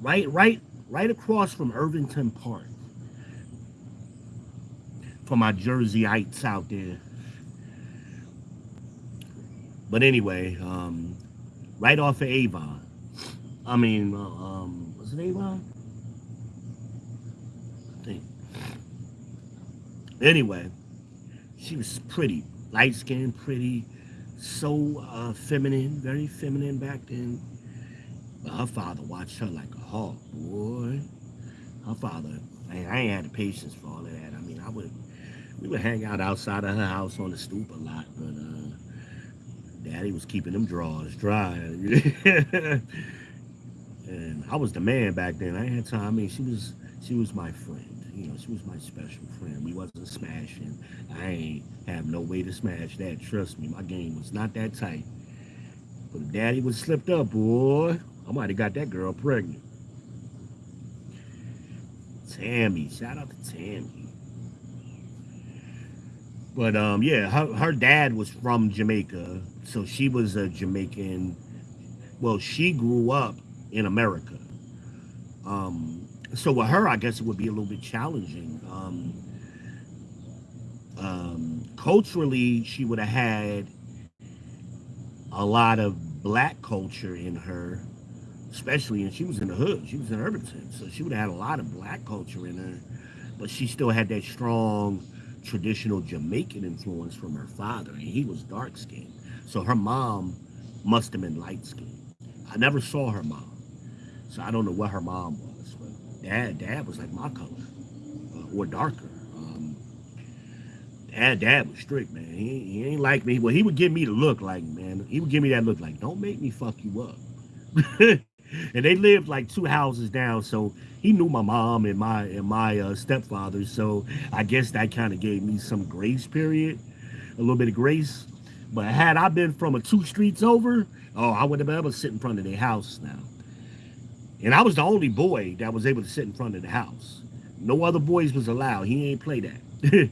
Speaker 1: Right across from Irvington Park. For my Jerseyites out there. But anyway, right off of Avon. I mean, was it Avon? I think. Anyway, she was pretty, light skinned, pretty, so feminine, very feminine back then. But her father watched her like a hawk, boy. Her father, I ain't had the patience for all of that. I mean, we would hang out outside of her house on the stoop a lot, but Daddy was keeping them drawers dry. And I was the man back then. I ain't had time. I mean, she was my friend. You know, she was my special friend. We wasn't smashing. I ain't have no way to smash that. Trust me, my game was not that tight. But if Daddy was slipped up, boy, I might have got that girl pregnant. Tammy, shout out to Tammy. But yeah, her dad was from Jamaica, so she was a Jamaican. Well, she grew up in America. So with her, I guess it would be a little bit challenging. Culturally, she would have had a lot of black culture in her, especially, and she was in the hood. She was in Irvington, so she would have had a lot of black culture in her, but she still had that strong traditional Jamaican influence from her father, and he was dark skinned. So her mom must have been light skinned. I never saw her mom, so I don't know what her mom was. But dad was like my color or darker. Dad was strict, man. He ain't like me. Well, he would give me the look like, man. He would give me that look like, don't make me fuck you up. And they lived like two houses down, so he knew my mom and my stepfather. So I guess that kind of gave me some grace period, a little bit of grace. But had I been from a two streets over, oh, I would have been able to sit in front of their house now. And I was the only boy that was able to sit in front of the house. No other boys was allowed. He ain't play that.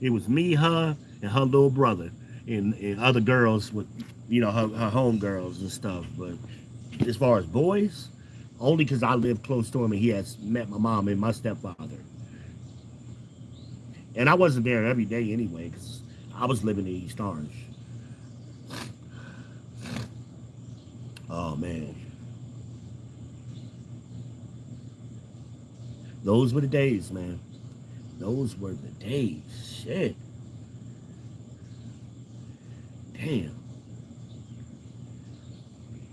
Speaker 1: It was me, her, and her little brother, and other girls with, her home girls and stuff. But as far as boys, only because I lived close to him and he has met my mom and my stepfather. And I wasn't there every day anyway because I was living in East Orange. Oh man, those were the days, man. Those were the days. Shit. Damn.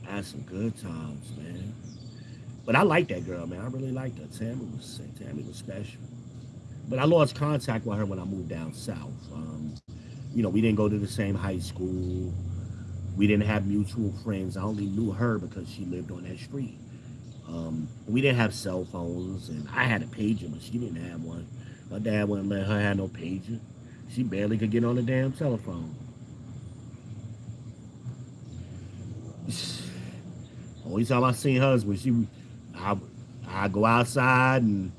Speaker 1: I had some good times, man. But I liked that girl, man. I really liked her. Tammy was special. But I lost contact with her when I moved down south. We didn't go to the same high school. We didn't have mutual friends. I only knew her because she lived on that street. We didn't have cell phones, and I had a pager, but she didn't have one. Her dad wouldn't let her have no pager. She barely could get on the damn telephone. Only time I seen her is when I go outside and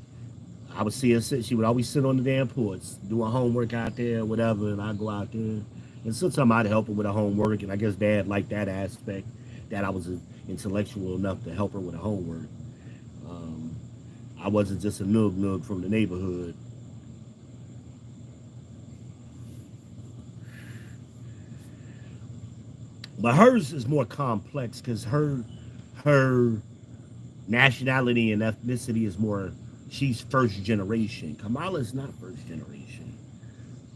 Speaker 1: I would see her sit. She would always sit on the damn porch doing homework out there, whatever, and I go out there. And sometimes I'd help her with her homework, and I guess Dad liked that aspect that I was intellectual enough to help her with her homework. I wasn't just a noog from the neighborhood. But hers is more complex because her nationality and ethnicity is more. She's first generation. Kamala's not first generation.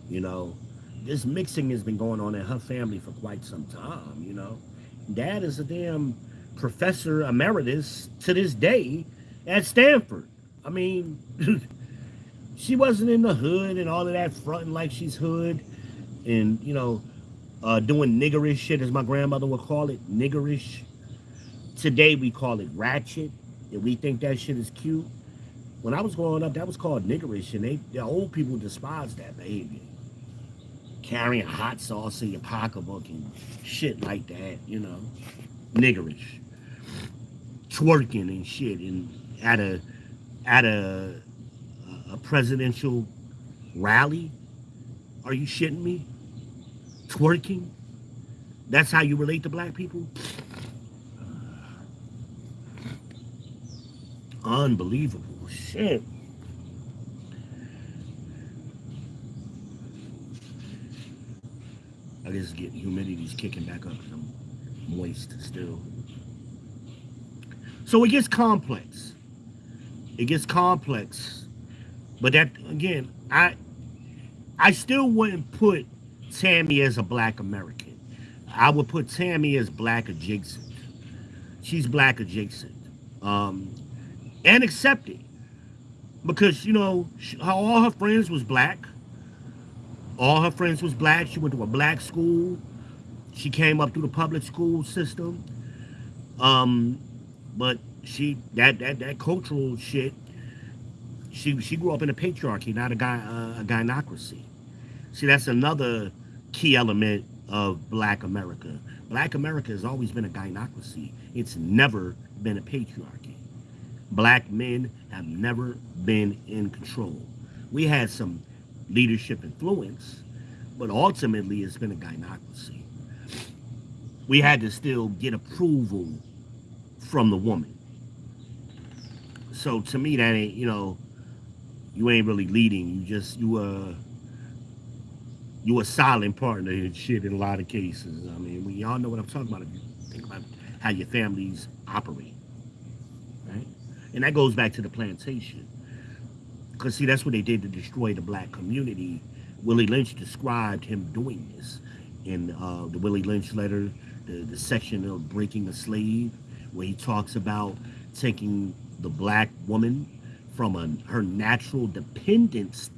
Speaker 1: You know, this mixing has been going on in her family for quite some time. Dad is a damn professor emeritus to this day at Stanford. I mean, she wasn't in the hood and all of that fronting like she's hood and doing niggerish shit, as my grandmother would call it, niggerish. Today we call it ratchet, and we think that shit is cute. When I was growing up, that was called niggerish, and the old people despised that behavior. Carrying hot sauce in your pocketbook and shit like that, niggerish, twerking and shit, and at a presidential rally. Are you shitting me? Twerking? That's how you relate to black people? Unbelievable shit. I guess humidity's kicking back up because I'm moist still. So it gets complex. It gets complex. But that again, I still wouldn't put Tammy as a black American. I would put Tammy as black adjacent. She's black adjacent. And accepted. Because, all her friends was black. All her friends was black. She went to a black school. She came up through the public school system. But that cultural shit, she grew up in a patriarchy, not a gynocracy. See, that's another key element of black America. Black America has always been a gynocracy. It's never been a patriarchy. Black men have never been in control. We had some leadership influence, but ultimately it's been a gynocracy. We had to still get approval from the woman. So to me, that ain't, you ain't really leading. You a silent partner and shit in a lot of cases. I mean, we all know what I'm talking about if you think about how your families operate. And that goes back to the plantation. Because, see, that's what they did to destroy the black community. Willie Lynch described him doing this in the Willie Lynch letter, the section of Breaking a Slave, where he talks about taking the black woman from her natural dependence,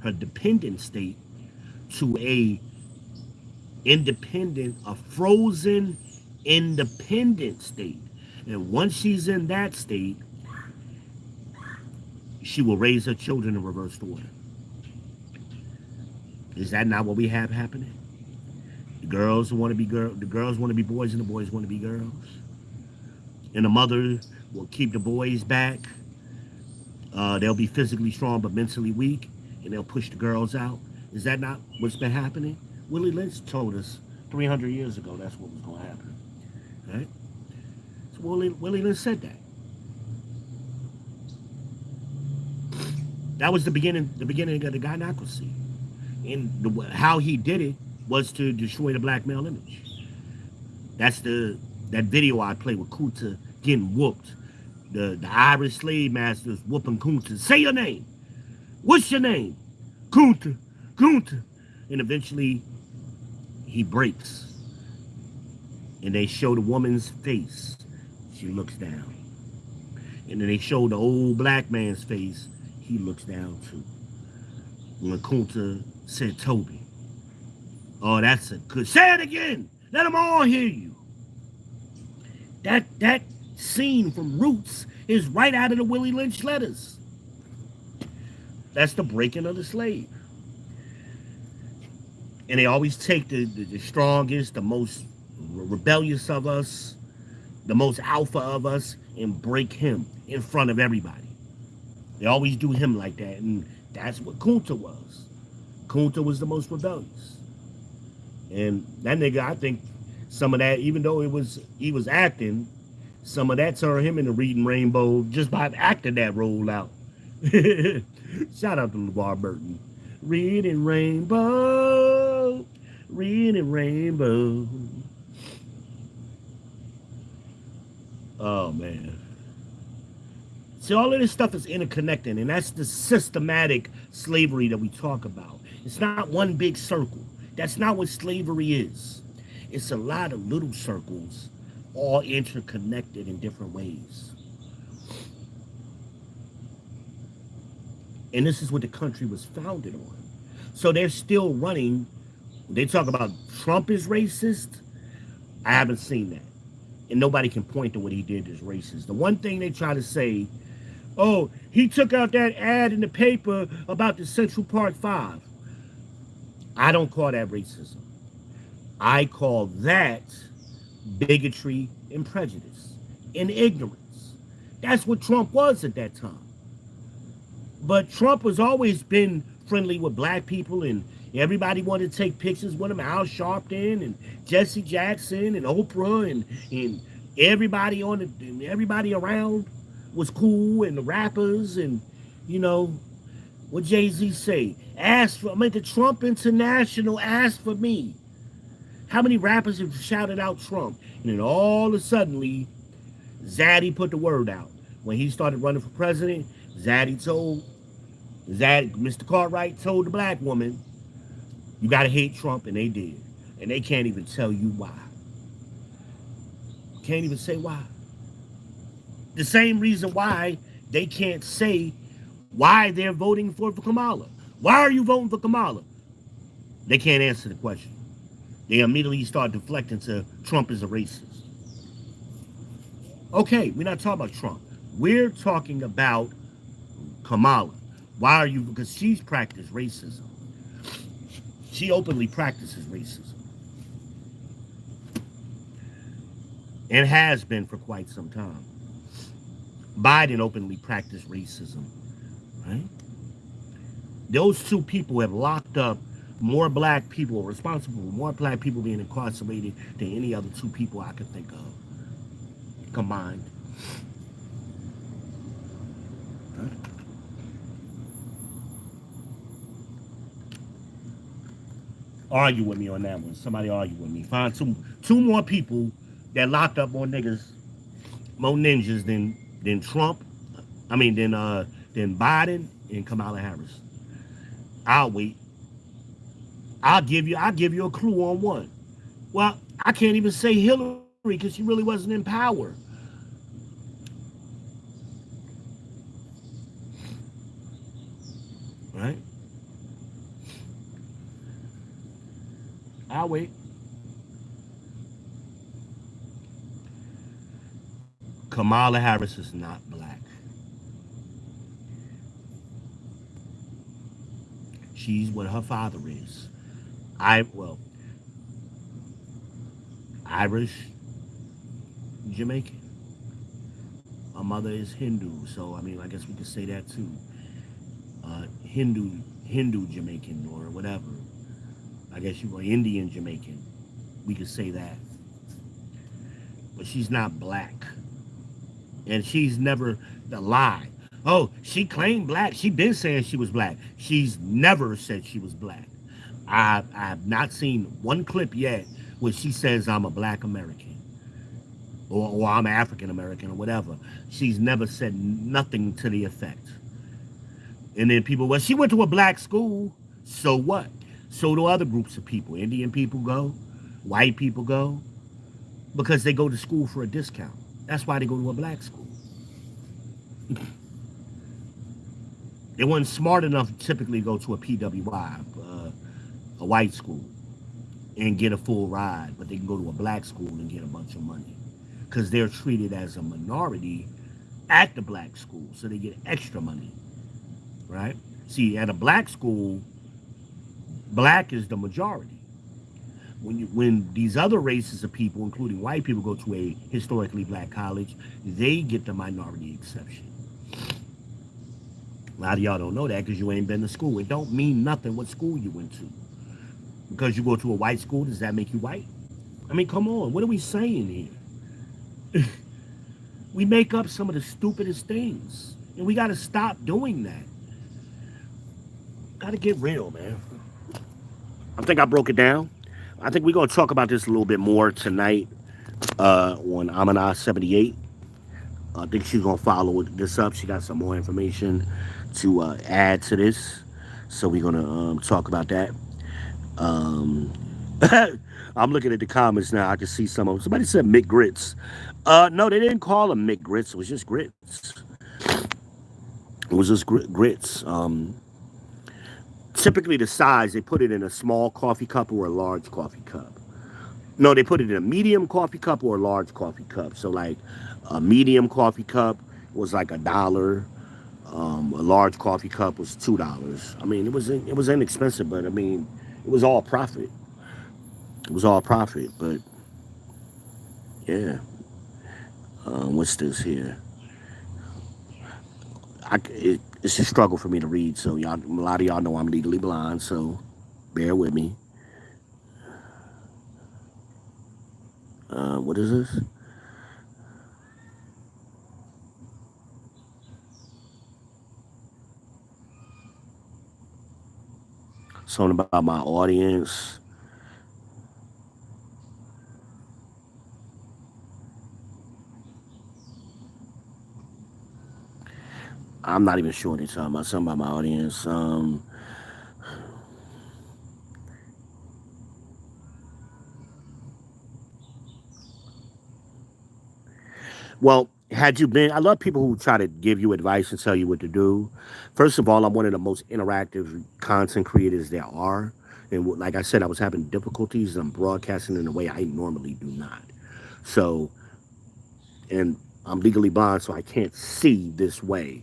Speaker 1: her dependent state, to a frozen independent state. And once she's in that state, she will raise her children in reverse order. Is that not what we have happening? The girls want to be the girls want to be boys, and the boys want to be girls. And the mother will keep the boys back. They'll be physically strong but mentally weak, and they'll push the girls out. Is that not what's been happening? Willie Lynch told us 300 years ago that's what was going to happen. Right? So Willie Lynch said that. That was the beginning of the gynocracy. And how he did it was to destroy the black male image. That's that video I played with Kunta getting whooped. The Irish slave masters whooping Kunta. Say your name. What's your name? Kunta. Kunta. And eventually he breaks. And they show the woman's face. She looks down. And then they show the old black man's face. He looks down too. When Kunta said, Toby, oh, that's a good. Say it again. Let them all hear you. That scene from Roots is right out of the Willie Lynch letters. That's the breaking of the slave. And they always take the strongest, the most rebellious of us, the most alpha of us, and break him in front of everybody. They always do him like that, and that's what Kunta was. Kunta was the most rebellious. And that nigga, I think some of that, even though he was acting, some of that turned him into Reading Rainbow just by acting that role out. Shout out to LeVar Burton. Reading Rainbow, Reading Rainbow. Oh, man. See, all of this stuff is interconnected, and that's the systematic slavery that we talk about. It's not one big circle. That's not what slavery is. It's a lot of little circles, all interconnected in different ways. And this is what the country was founded on. So they're still running. They talk about Trump is racist. I haven't seen that. And nobody can point to what he did as racist. The one thing they try to say, oh, he took out that ad in the paper about the Central Park 5. I don't call that racism. I call that bigotry and prejudice and ignorance. That's what Trump was at that time. But Trump has always been friendly with black people, and everybody wanted to take pictures with him. Al Sharpton and Jesse Jackson and Oprah and everybody everybody around was cool, and the rappers, and you know what Jay-Z say? The Trump International asked for me. How many rappers have shouted out Trump? And then all of a sudden, Zaddy put the word out. When he started running for president, Mr. Cartwright told the black woman, you gotta hate Trump, and they did. And they can't even tell you why. Can't even say why. The same reason why they can't say why they're voting for Kamala. Why are you voting for Kamala? They can't answer the question. They immediately start deflecting to Trump is a racist. Okay, we're not talking about Trump. We're talking about Kamala. Why are you? Because she's practiced racism. She openly practices racism. And has been for quite some time. Biden openly practiced racism, right? Those two people have locked up more black people, responsible for more black people being incarcerated than any other two people I could think of combined. Right? Argue with me on that one. Somebody argue with me. Find two more people that locked up more niggas, more ninjas than Trump, I mean, then Biden and Kamala Harris. I'll wait. I'll give you a clue on one. Well, I can't even say Hillary because she really wasn't in power, right? I'll wait. Kamala Harris is not black. She's what her father is. Well, Irish, Jamaican. Her mother is Hindu, so I mean, I guess we could say that too. Hindu Jamaican or whatever. I guess you were Indian Jamaican. We could say that, but she's not black, and she's never the lie. Oh, she claimed black. She been saying she was black. She's never said she was black. I have not seen one clip yet where she says I'm a black American or I'm African American or whatever. She's never said nothing to the effect. And then people, well, she went to a black school. So what? So do other groups of people. Indian people go, white people go, because they go to school for a discount. That's why they go to a black school. They weren't smart enough to typically go to a PWI, a white school, and get a full ride, but they can go to a black school and get a bunch of money because they're treated as a minority at the black school, so they get extra money, right? See, at a black school, black is the majority. When these other races of people, including white people, go to a historically black college, they get the minority exception. A lot of y'all don't know that because you ain't been to school. It don't mean nothing what school you went to. Because you go to a white school, does that make you white? I mean, come on, what are we saying here? We make up some of the stupidest things, and we got to stop doing that. Got to get real, man. I think I broke it down. I think we're gonna talk about this a little bit more tonight on Amana 78. I think she's gonna follow this up. She got some more information to add to this, so we're gonna talk about that. Um, I'm looking at the comments now. I can see some of them. Somebody said Mick Grits. No, they didn't call them Mick Grits. It was just grits. It was just grits. Typically, the size they put it in a small coffee cup or a large coffee cup. No, they put it in a medium coffee cup or a large coffee cup. So, like a medium coffee cup was like $1. A large coffee cup was $2. I mean, it was inexpensive, but I mean, it was all profit. It was all profit, but yeah. What's this here? It's a struggle for me to read, so y'all, a lot of y'all know I'm legally blind, so bear with me. What is this? Something about my audience. I'm not even sure what they're talking about. Something about my audience. Well, had you been, I love people who try to give you advice and tell you what to do. First of all, I'm one of the most interactive content creators there are. And like I said, I was having difficulties. I'm broadcasting in a way I normally do not. So, and I'm legally blind, so I can't see this way.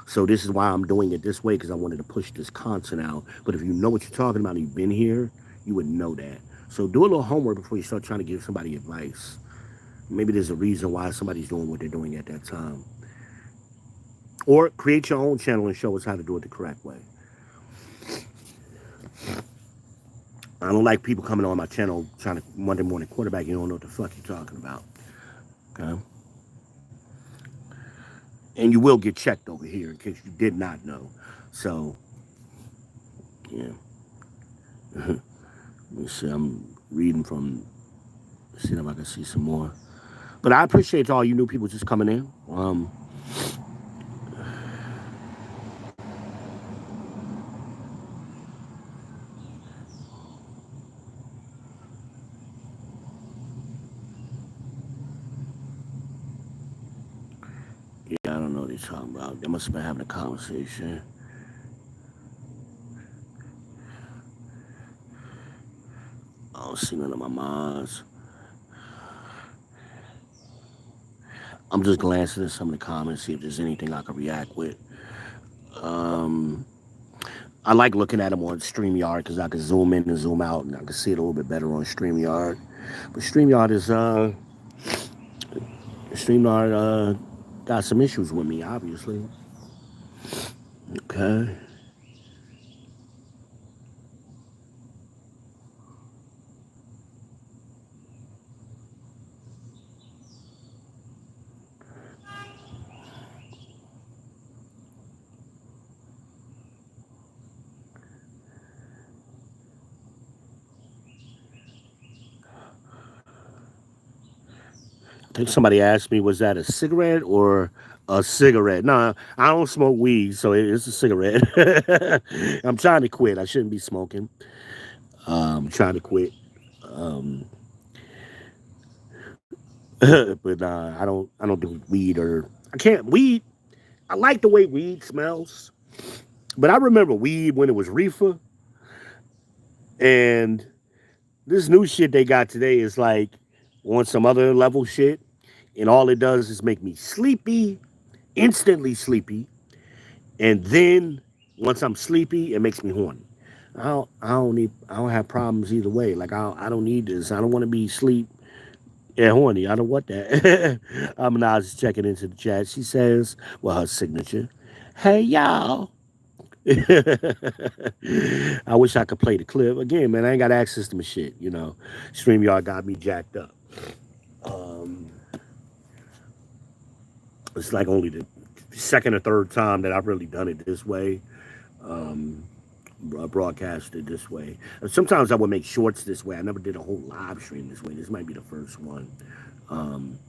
Speaker 1: So this is why I'm doing it this way because I wanted to push this content out. But if you know what you're talking about, and you've been here, you would know that. So do a little homework before you start trying to give somebody advice. Maybe there's a reason why somebody's doing what they're doing at that time. Or create your own channel and show us how to do it the correct way. I don't like people coming on my channel trying to Monday morning quarterback. You don't know what the fuck you're talking about. Okay? And you will get checked over here in case you did not know. So, yeah. Let me see. I'm reading from, see if I can see some more. But I appreciate all you new people just coming in. they talking about? They must have been having a conversation. I don't see none of my mods. I'm just glancing at some of the comments, see if there's anything I can react with. Um, I like looking at them on StreamYard because I can zoom in and zoom out, and I can see it a little bit better on StreamYard. But StreamYard got some issues with me, obviously. Okay. I think somebody asked me, was that a cigarette or a cigarette? No, I don't smoke weed, so it's a cigarette. I'm trying to quit. I shouldn't be smoking. I'm trying to quit. Um, but I don't do weed or I can't weed. I like the way weed smells, but I remember weed when it was reefer, and this new shit they got today is like on some other level shit, and all it does is make me sleepy, instantly sleepy, and then once I'm sleepy, it makes me horny. I don't have problems either way. Like I don't need this. I don't want to be sleep. Yeah, horny. I don't want that. Amanaz is checking into the chat. She says, well, her signature. Hey y'all. I wish I could play the clip again, man. I ain't got access to my shit. StreamYard got me jacked up. Um, it's like only the second or third time that I've really done it this way. Um, broadcasted this way. Sometimes I would make shorts this way. I never did a whole live stream this way. This might be the first one. Um,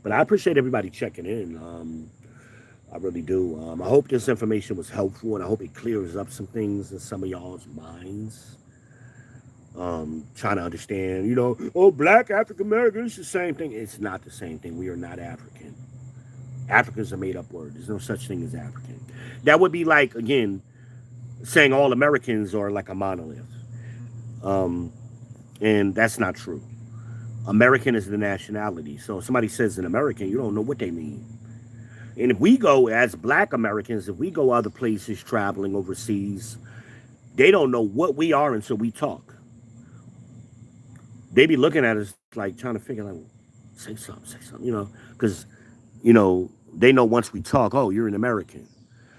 Speaker 1: but I appreciate everybody checking in. I really do. I hope this information was helpful, and I hope it clears up some things in some of y'all's minds. Trying to understand, oh, black African Americans, the same thing. It's not the same thing. We are not African. Africans are made up word. There's no such thing as African. That would be like, again, saying all Americans are like a monolith. Um, and that's not true. American is the nationality. So if somebody says an American, you don't know what they mean. And if we go as black Americans, if we go other places traveling overseas, they don't know what we are until we talk. They be looking at us like trying to figure like, say something, because, they know once we talk, oh, you're an American.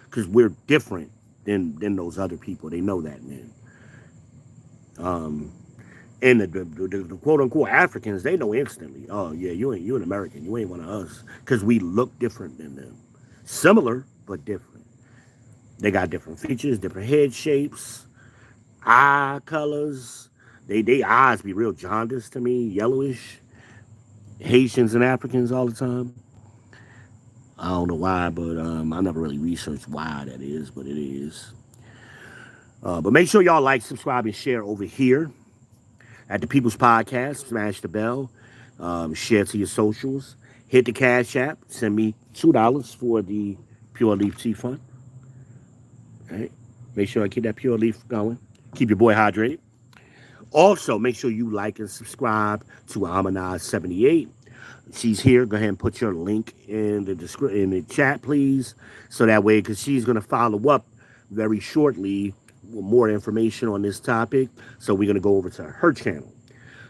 Speaker 1: Because we're different than those other people. They know that, man. Um, and the quote unquote Africans, they know instantly. Oh yeah, you an American. You ain't one of us because we look different than them. Similar but different. They got different features, different head shapes, eye colors. They eyes be real jaundiced to me, yellowish. Haitians and Africans all the time. I don't know why, but I never really researched why that is, but it is. But make sure y'all like, subscribe, and share over here at the People's Podcast. Smash the bell, share to your socials, hit the Cash App, send me $2 for the Pure Leaf Tea Fund. All right, make sure I keep that Pure Leaf going. Keep your boy hydrated. Also, make sure you like and subscribe to Amanaz78. She's here. Go ahead and put your link in the chat, please, so that way, because she's gonna follow up very shortly with more information on this topic. So we're gonna go over to her channel.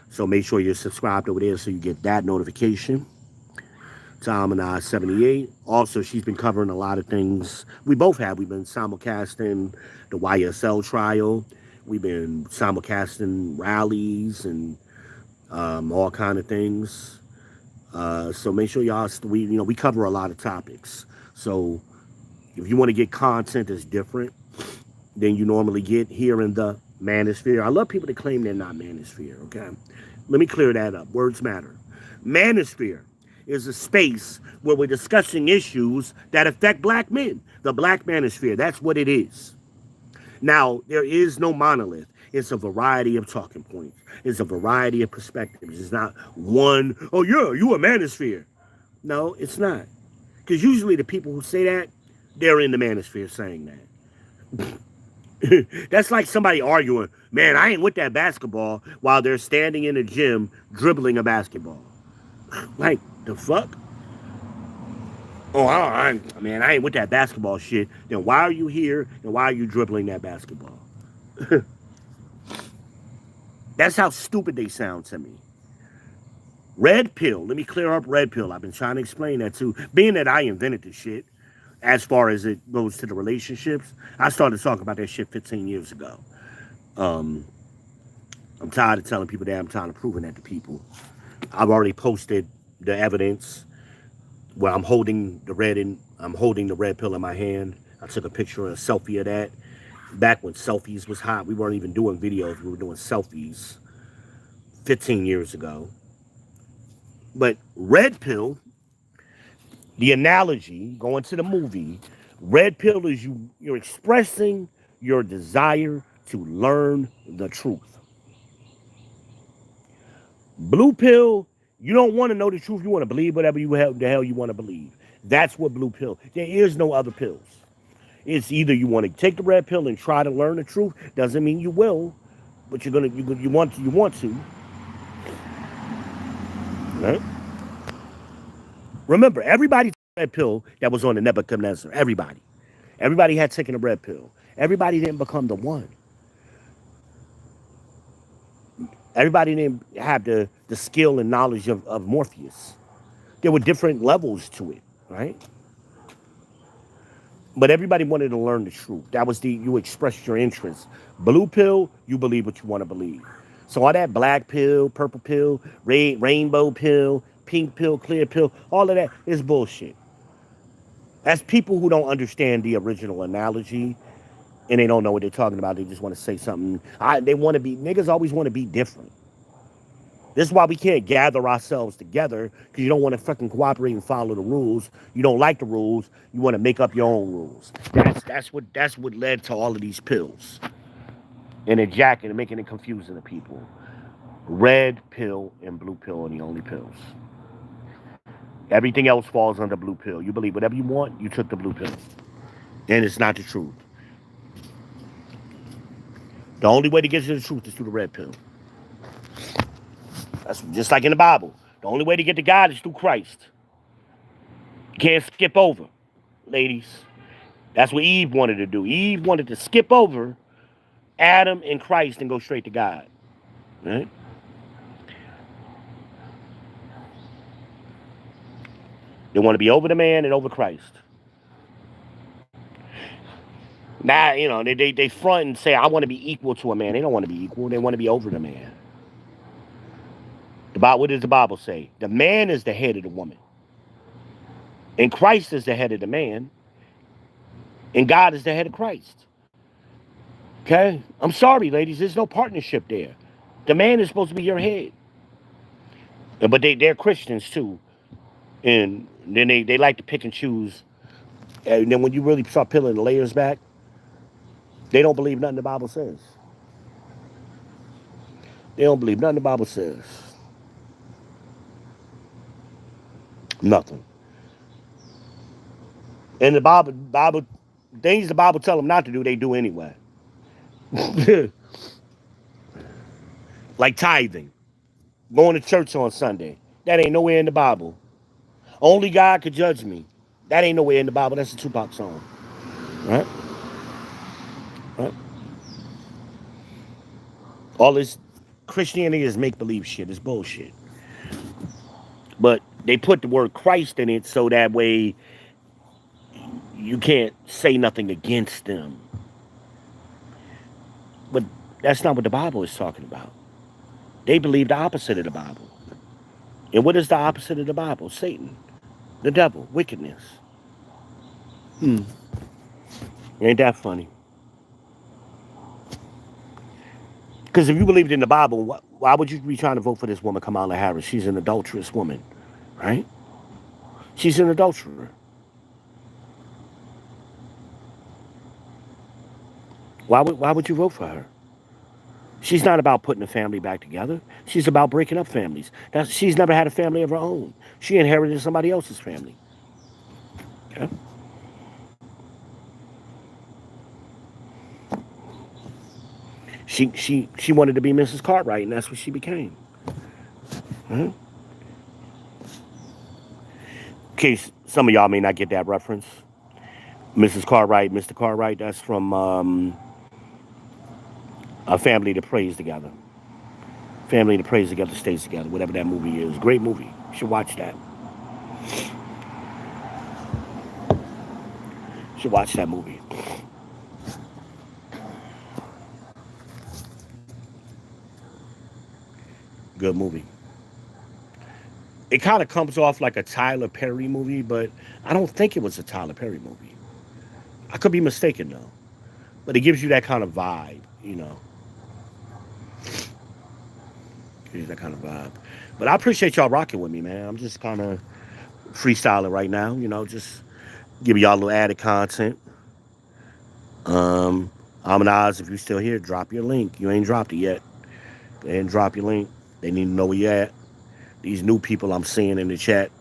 Speaker 1: So make sure you're subscribed over there so you get that notification. To Amanaz78. Also, she's been covering a lot of things. We both have. We've been simulcasting the YSL trial. We've been simulcasting rallies and all kind of things. So make sure y'all, we cover a lot of topics. So if you want to get content that's different than you normally get here in the manosphere, I love people that claim they're not manosphere, okay? Let me clear that up. Words matter. Manosphere is a space where we're discussing issues that affect black men. The black manosphere, that's what it is. Now, there is no monolith. It's a variety of talking points. It's a variety of perspectives. It's not one, oh yeah, you a manosphere. No, it's not. Because usually the people who say that, they're in the manosphere saying that. That's like somebody arguing, man, I ain't with that basketball while they're standing in a gym dribbling a basketball. Like, the fuck? Oh, man, I ain't with that basketball shit. Then why are you here and why are you dribbling that basketball? That's how stupid they sound to me. Red pill. Let me clear up red pill. I've been trying to explain that too. Being that I invented the shit, as far as it goes to the relationships, I started talking about that shit 15 years ago. Um, I'm tired of telling people that. I'm tired of proving that to people. I've already posted the evidence where I'm holding the red pill in my hand. I took a picture, a selfie of that. Back when selfies was hot, we weren't even doing videos. We were doing selfies 15 years ago. But red pill, the analogy, going to the movie, red pill is you're expressing your desire to learn the truth. Blue pill, you don't want to know the truth. You want to believe whatever the hell you want to believe. That's what blue pill. There is no other pills. It's either you want to take the red pill and try to learn the truth. Doesn't mean you will, but you want to. Right? Remember, everybody took the red pill that was on the Nebuchadnezzar. Everybody had taken a red pill. Everybody didn't become the one. Everybody didn't have the skill and knowledge of Morpheus. There were different levels to it, right? But everybody wanted to learn the truth. That was you expressed your interest. Blue pill, you believe what you want to believe. So all that black pill, purple pill, red, rainbow pill, pink pill, clear pill, all of that is bullshit. That's people who don't understand the original analogy and they don't know what they're talking about. They just want to say something. They want to be, niggas always want to be different. This is why we can't gather ourselves together because you don't want to fucking cooperate and follow the rules. You don't like the rules. You want to make up your own rules. That's what led to all of these pills and a jacket and making it confusing to people. Red pill and blue pill are the only pills. Everything else falls under blue pill. You believe whatever you want, you took the blue pill. And it's not the truth. The only way to get to the truth is through the red pill. That's just like in the Bible. The only way to get to God is through Christ. You can't skip over, ladies. That's what Eve wanted to do. Eve wanted to skip over Adam and Christ and go straight to God. Right? They want to be over the man and over Christ. Now, they front and say, I want to be equal to a man. They don't want to be equal. They want to be over the man. What does the Bible say? The man is the head of the woman. And Christ is the head of the man. And God is the head of Christ. Okay? I'm sorry, ladies. There's no partnership there. The man is supposed to be your head. But they're Christians too. And then they like to pick and choose. And then when you really start peeling the layers back, they don't believe nothing the Bible says. They don't believe nothing the Bible says. Nothing. And the Bible, things the Bible tell them not to do, they do anyway. Like tithing, going to church on Sunday. That ain't nowhere in the Bible. Only God could judge me. That ain't nowhere in the Bible. That's a Tupac song. Right? Right? All this Christianity is make-believe shit. It's bullshit. But they put the word Christ in it so that way you can't say nothing against them. But that's not what the Bible is talking about. They believe the opposite of the Bible. And what is the opposite of the Bible? Satan, the devil, wickedness. Ain't that funny? Because if you believed in the Bible, why would you be trying to vote for this woman, Kamala Harris? She's an adulterous woman, right? She's an adulterer. Why would you vote for her? She's not about putting a family back together. She's about breaking up families. She's never had a family of her own. She inherited somebody else's family. Yeah. She wanted to be Mrs. Cartwright, and that's what she became. In case some of y'all may not get that reference, Mrs. Cartwright, Mr. Cartwright, that's from A Family That Prays Together. Family That Prays Together Stays Together, whatever that movie is. Great movie. You should watch that. You should watch that movie. Good movie. It kind of comes off like a Tyler Perry movie, but I don't think it was a Tyler Perry movie. I could be mistaken though, but it gives you that kind of vibe, you know, gives you that kind of vibe. But I appreciate y'all rocking with me, man. I'm just kind of freestyling right now, you know, just giving y'all a little added content. Um, Amanaz, if you're still here, drop your link. You ain't dropped it yet. Go ahead and drop your link. They need to know where you at. These new people I'm seeing in the chat.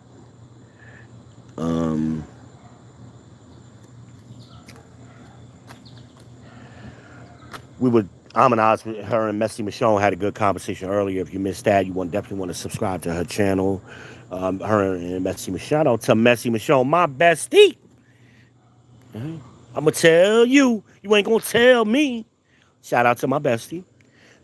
Speaker 1: Um, we would Amanaz, her and Messy Michonne had a good conversation earlier. If you missed that, you want definitely want to subscribe to her channel. Her and Messy Michonne. Shout out to Messy Michonne, my bestie. I'm gonna tell you. You ain't gonna tell me. Shout out to my bestie.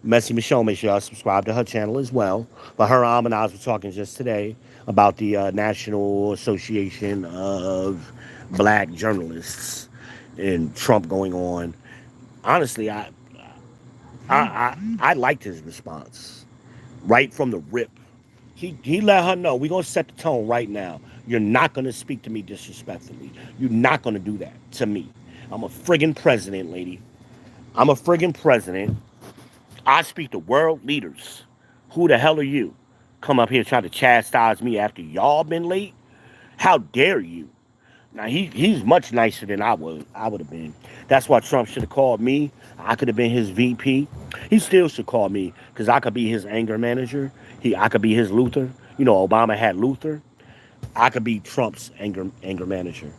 Speaker 1: Messy Michelle, make sure y'all subscribe to her channel as well. But her and I were talking just today about the National Association of Black Journalists and Trump going on. Honestly, I liked his response right from the rip. He let her know we're gonna set the tone right now. You're not gonna speak to me disrespectfully. You're not gonna do that to me. I'm a friggin' president, lady. I'm a friggin' president. I speak to world leaders. Who the hell are you? Come up here trying to chastise me after y'all been late? How dare you? Now he's much nicer than I would have been. That's why Trump should have called me. I could have been his VP. He still should call me because I could be his anger manager. I could be his Luther. You know, Obama had Luther. I could be Trump's anger manager.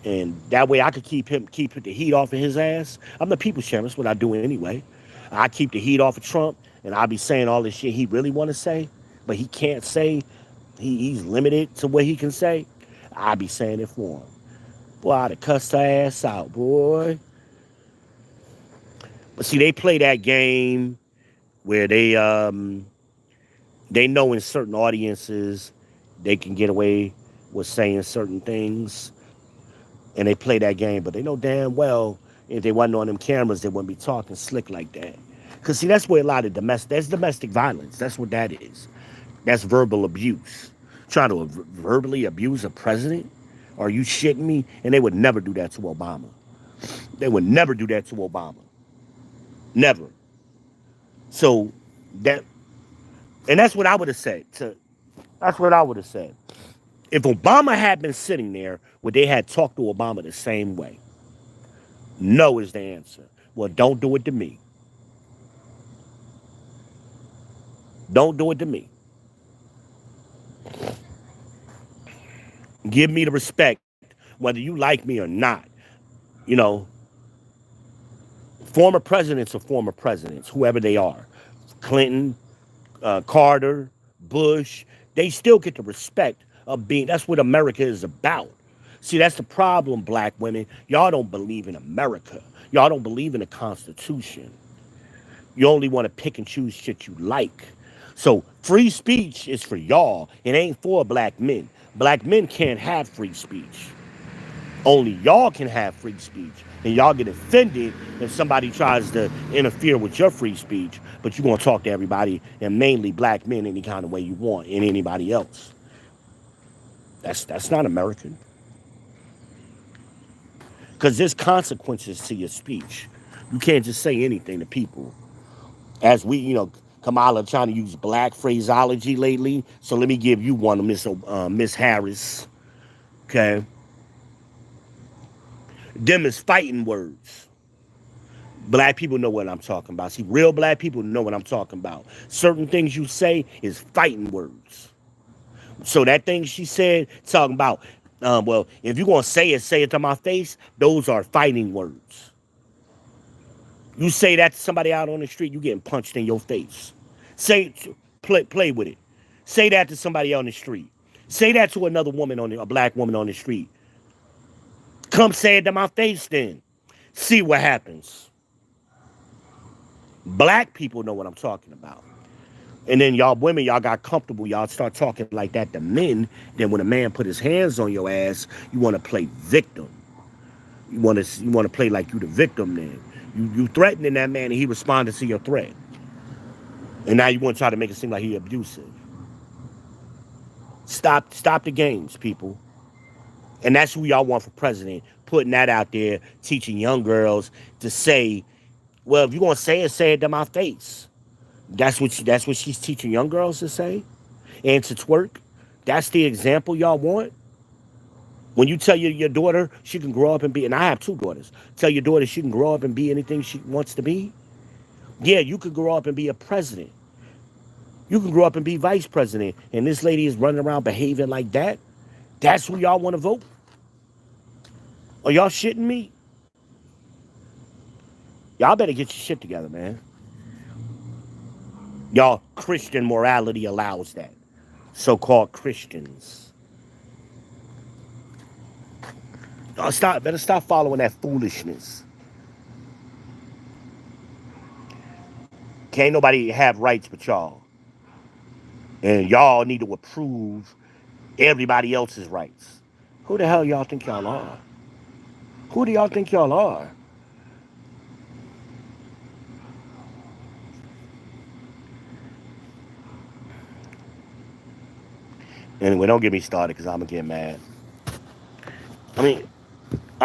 Speaker 1: And that way I could keep the heat off of his ass. I'm the people's champ. That's what I do anyway. I keep the heat off of Trump, and I be saying all this shit he really want to say, but he can't say. He's limited to what he can say. I be saying it for him. Boy, I'd have cussed her ass out, boy. But see, they play that game where they know in certain audiences they can get away with saying certain things, and they play that game, but they know damn well if they wasn't on them cameras, they wouldn't be talking slick like that. Cause see, that's where a lot of that's domestic violence. That's what that is. That's verbal abuse. Trying to verbally abuse a president? Are you shitting me? And they would never do that to Obama. They would never do that to Obama. Never. So that and that's what I would have said. That's what I would have said. If Obama had been sitting there, would they had talked to Obama the same way? No is the answer. Well, don't do it to me. Don't do it to me. Give me the respect, whether you like me or not. You know, former presidents are former presidents, whoever they are. Clinton, Carter, Bush, they still get the respect of being. That's what America is about. See, that's the problem, black women. Y'all don't believe in America. Y'all don't believe in the Constitution. You only want to pick and choose shit you like. So free speech is for y'all. It ain't for black men. Black men can't have free speech. Only y'all can have free speech. And y'all get offended if somebody tries to interfere with your free speech, but you're going to talk to everybody, and mainly black men, any kind of way you want, and anybody else. That's not American. Because there's consequences to your speech. You can't just say anything to people. As Kamala trying to use black phraseology lately. So let me give you one, Miss Harris. Okay, them is fighting words. Black people know what I'm talking about. See, real black people know what I'm talking about. Certain things you say is fighting words. So that thing she said, talking about Well, if you're gonna say it to my face. Those are fighting words. You say that to somebody out on the street, you getting punched in your face. Say, play with it. Say that to somebody on the street. Say that to another woman a black woman on the street. Come say it to my face, then. See what happens. Black people know what I'm talking about. And then y'all women, y'all got comfortable. Y'all start talking like that to men. Then when a man put his hands on your ass, you want to play victim. You want to play like you the victim. Then you threatening that man, and he responded to your threat. And now you want to try to make it seem like he abusive. Stop the games, people. And that's who y'all want for president. Putting that out there, teaching young girls to say, well, if you're gonna say it to my face. That's what she's teaching young girls to say and to twerk. That's the example y'all want. When you tell your daughter she can grow up and be, and I have two daughters, tell your daughter she can grow up and be anything she wants to be. Yeah, you could grow up and be a president. You can grow up and be vice president. And this lady is running around behaving like that. That's who y'all want to vote? Are y'all shitting me? Y'all better get your shit together, man. Y'all, Christian morality allows that. So-called Christians. Y'all better stop following that foolishness. Can't nobody have rights but y'all. And y'all need to approve everybody else's rights. Who the hell y'all think y'all are? Who do y'all think y'all are? Anyway, don't get me started because I'm gonna get mad. I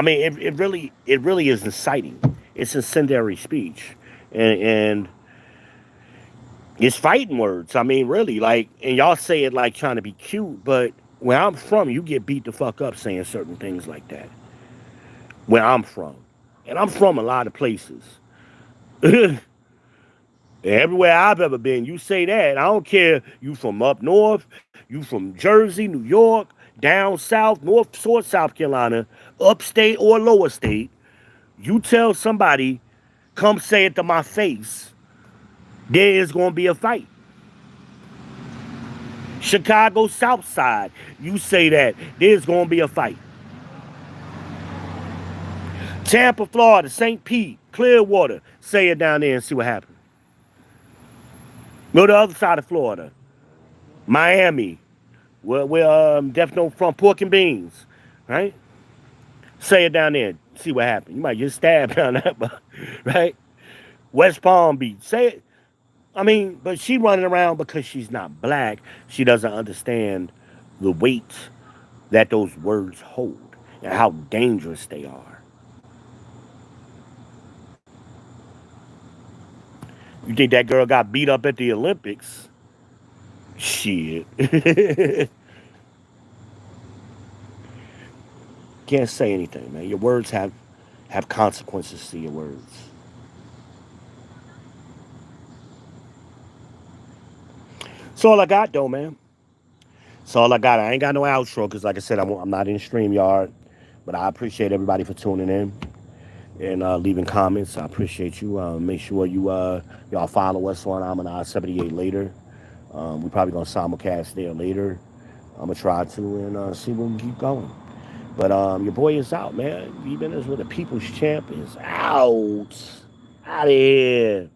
Speaker 1: mean, it really is inciting. It's incendiary speech, and it's fighting words. I mean, really, like, and y'all say it like trying to be cute, but where I'm from, you get beat the fuck up saying certain things like that. Where I'm from, and I'm from a lot of places. Everywhere I've ever been, you say that. I don't care. You from up north, you from Jersey, New York, down south, north or South Carolina, upstate or lower state. You tell somebody, come say it to my face, there is going to be a fight. Chicago South Side, you say that, there's going to be a fight. Tampa, Florida, St. Pete, Clearwater, say it down there and see what happens. Go to the other side of Florida, Miami, where Death Note from, pork and beans, right? Say it down there, see what happens. You might get stabbed down that, right? West Palm Beach, say it. I mean, but she running around because she's not black. She doesn't understand the weight that those words hold and how dangerous they are. You think that girl got beat up at the Olympics? Shit. Can't say anything, man. Your words have consequences to your words. That's all I got, though, man. That's all I got. I ain't got no outro because, like I said, I'm not in StreamYard. But I appreciate everybody for tuning in and leaving comments. I appreciate you. Make sure y'all follow us on Amana 78 later. We're probably gonna simulcast there later. I'm gonna try to and see where we keep going. But your boy is out, man. Even as with the People's Champ is out. Out of here.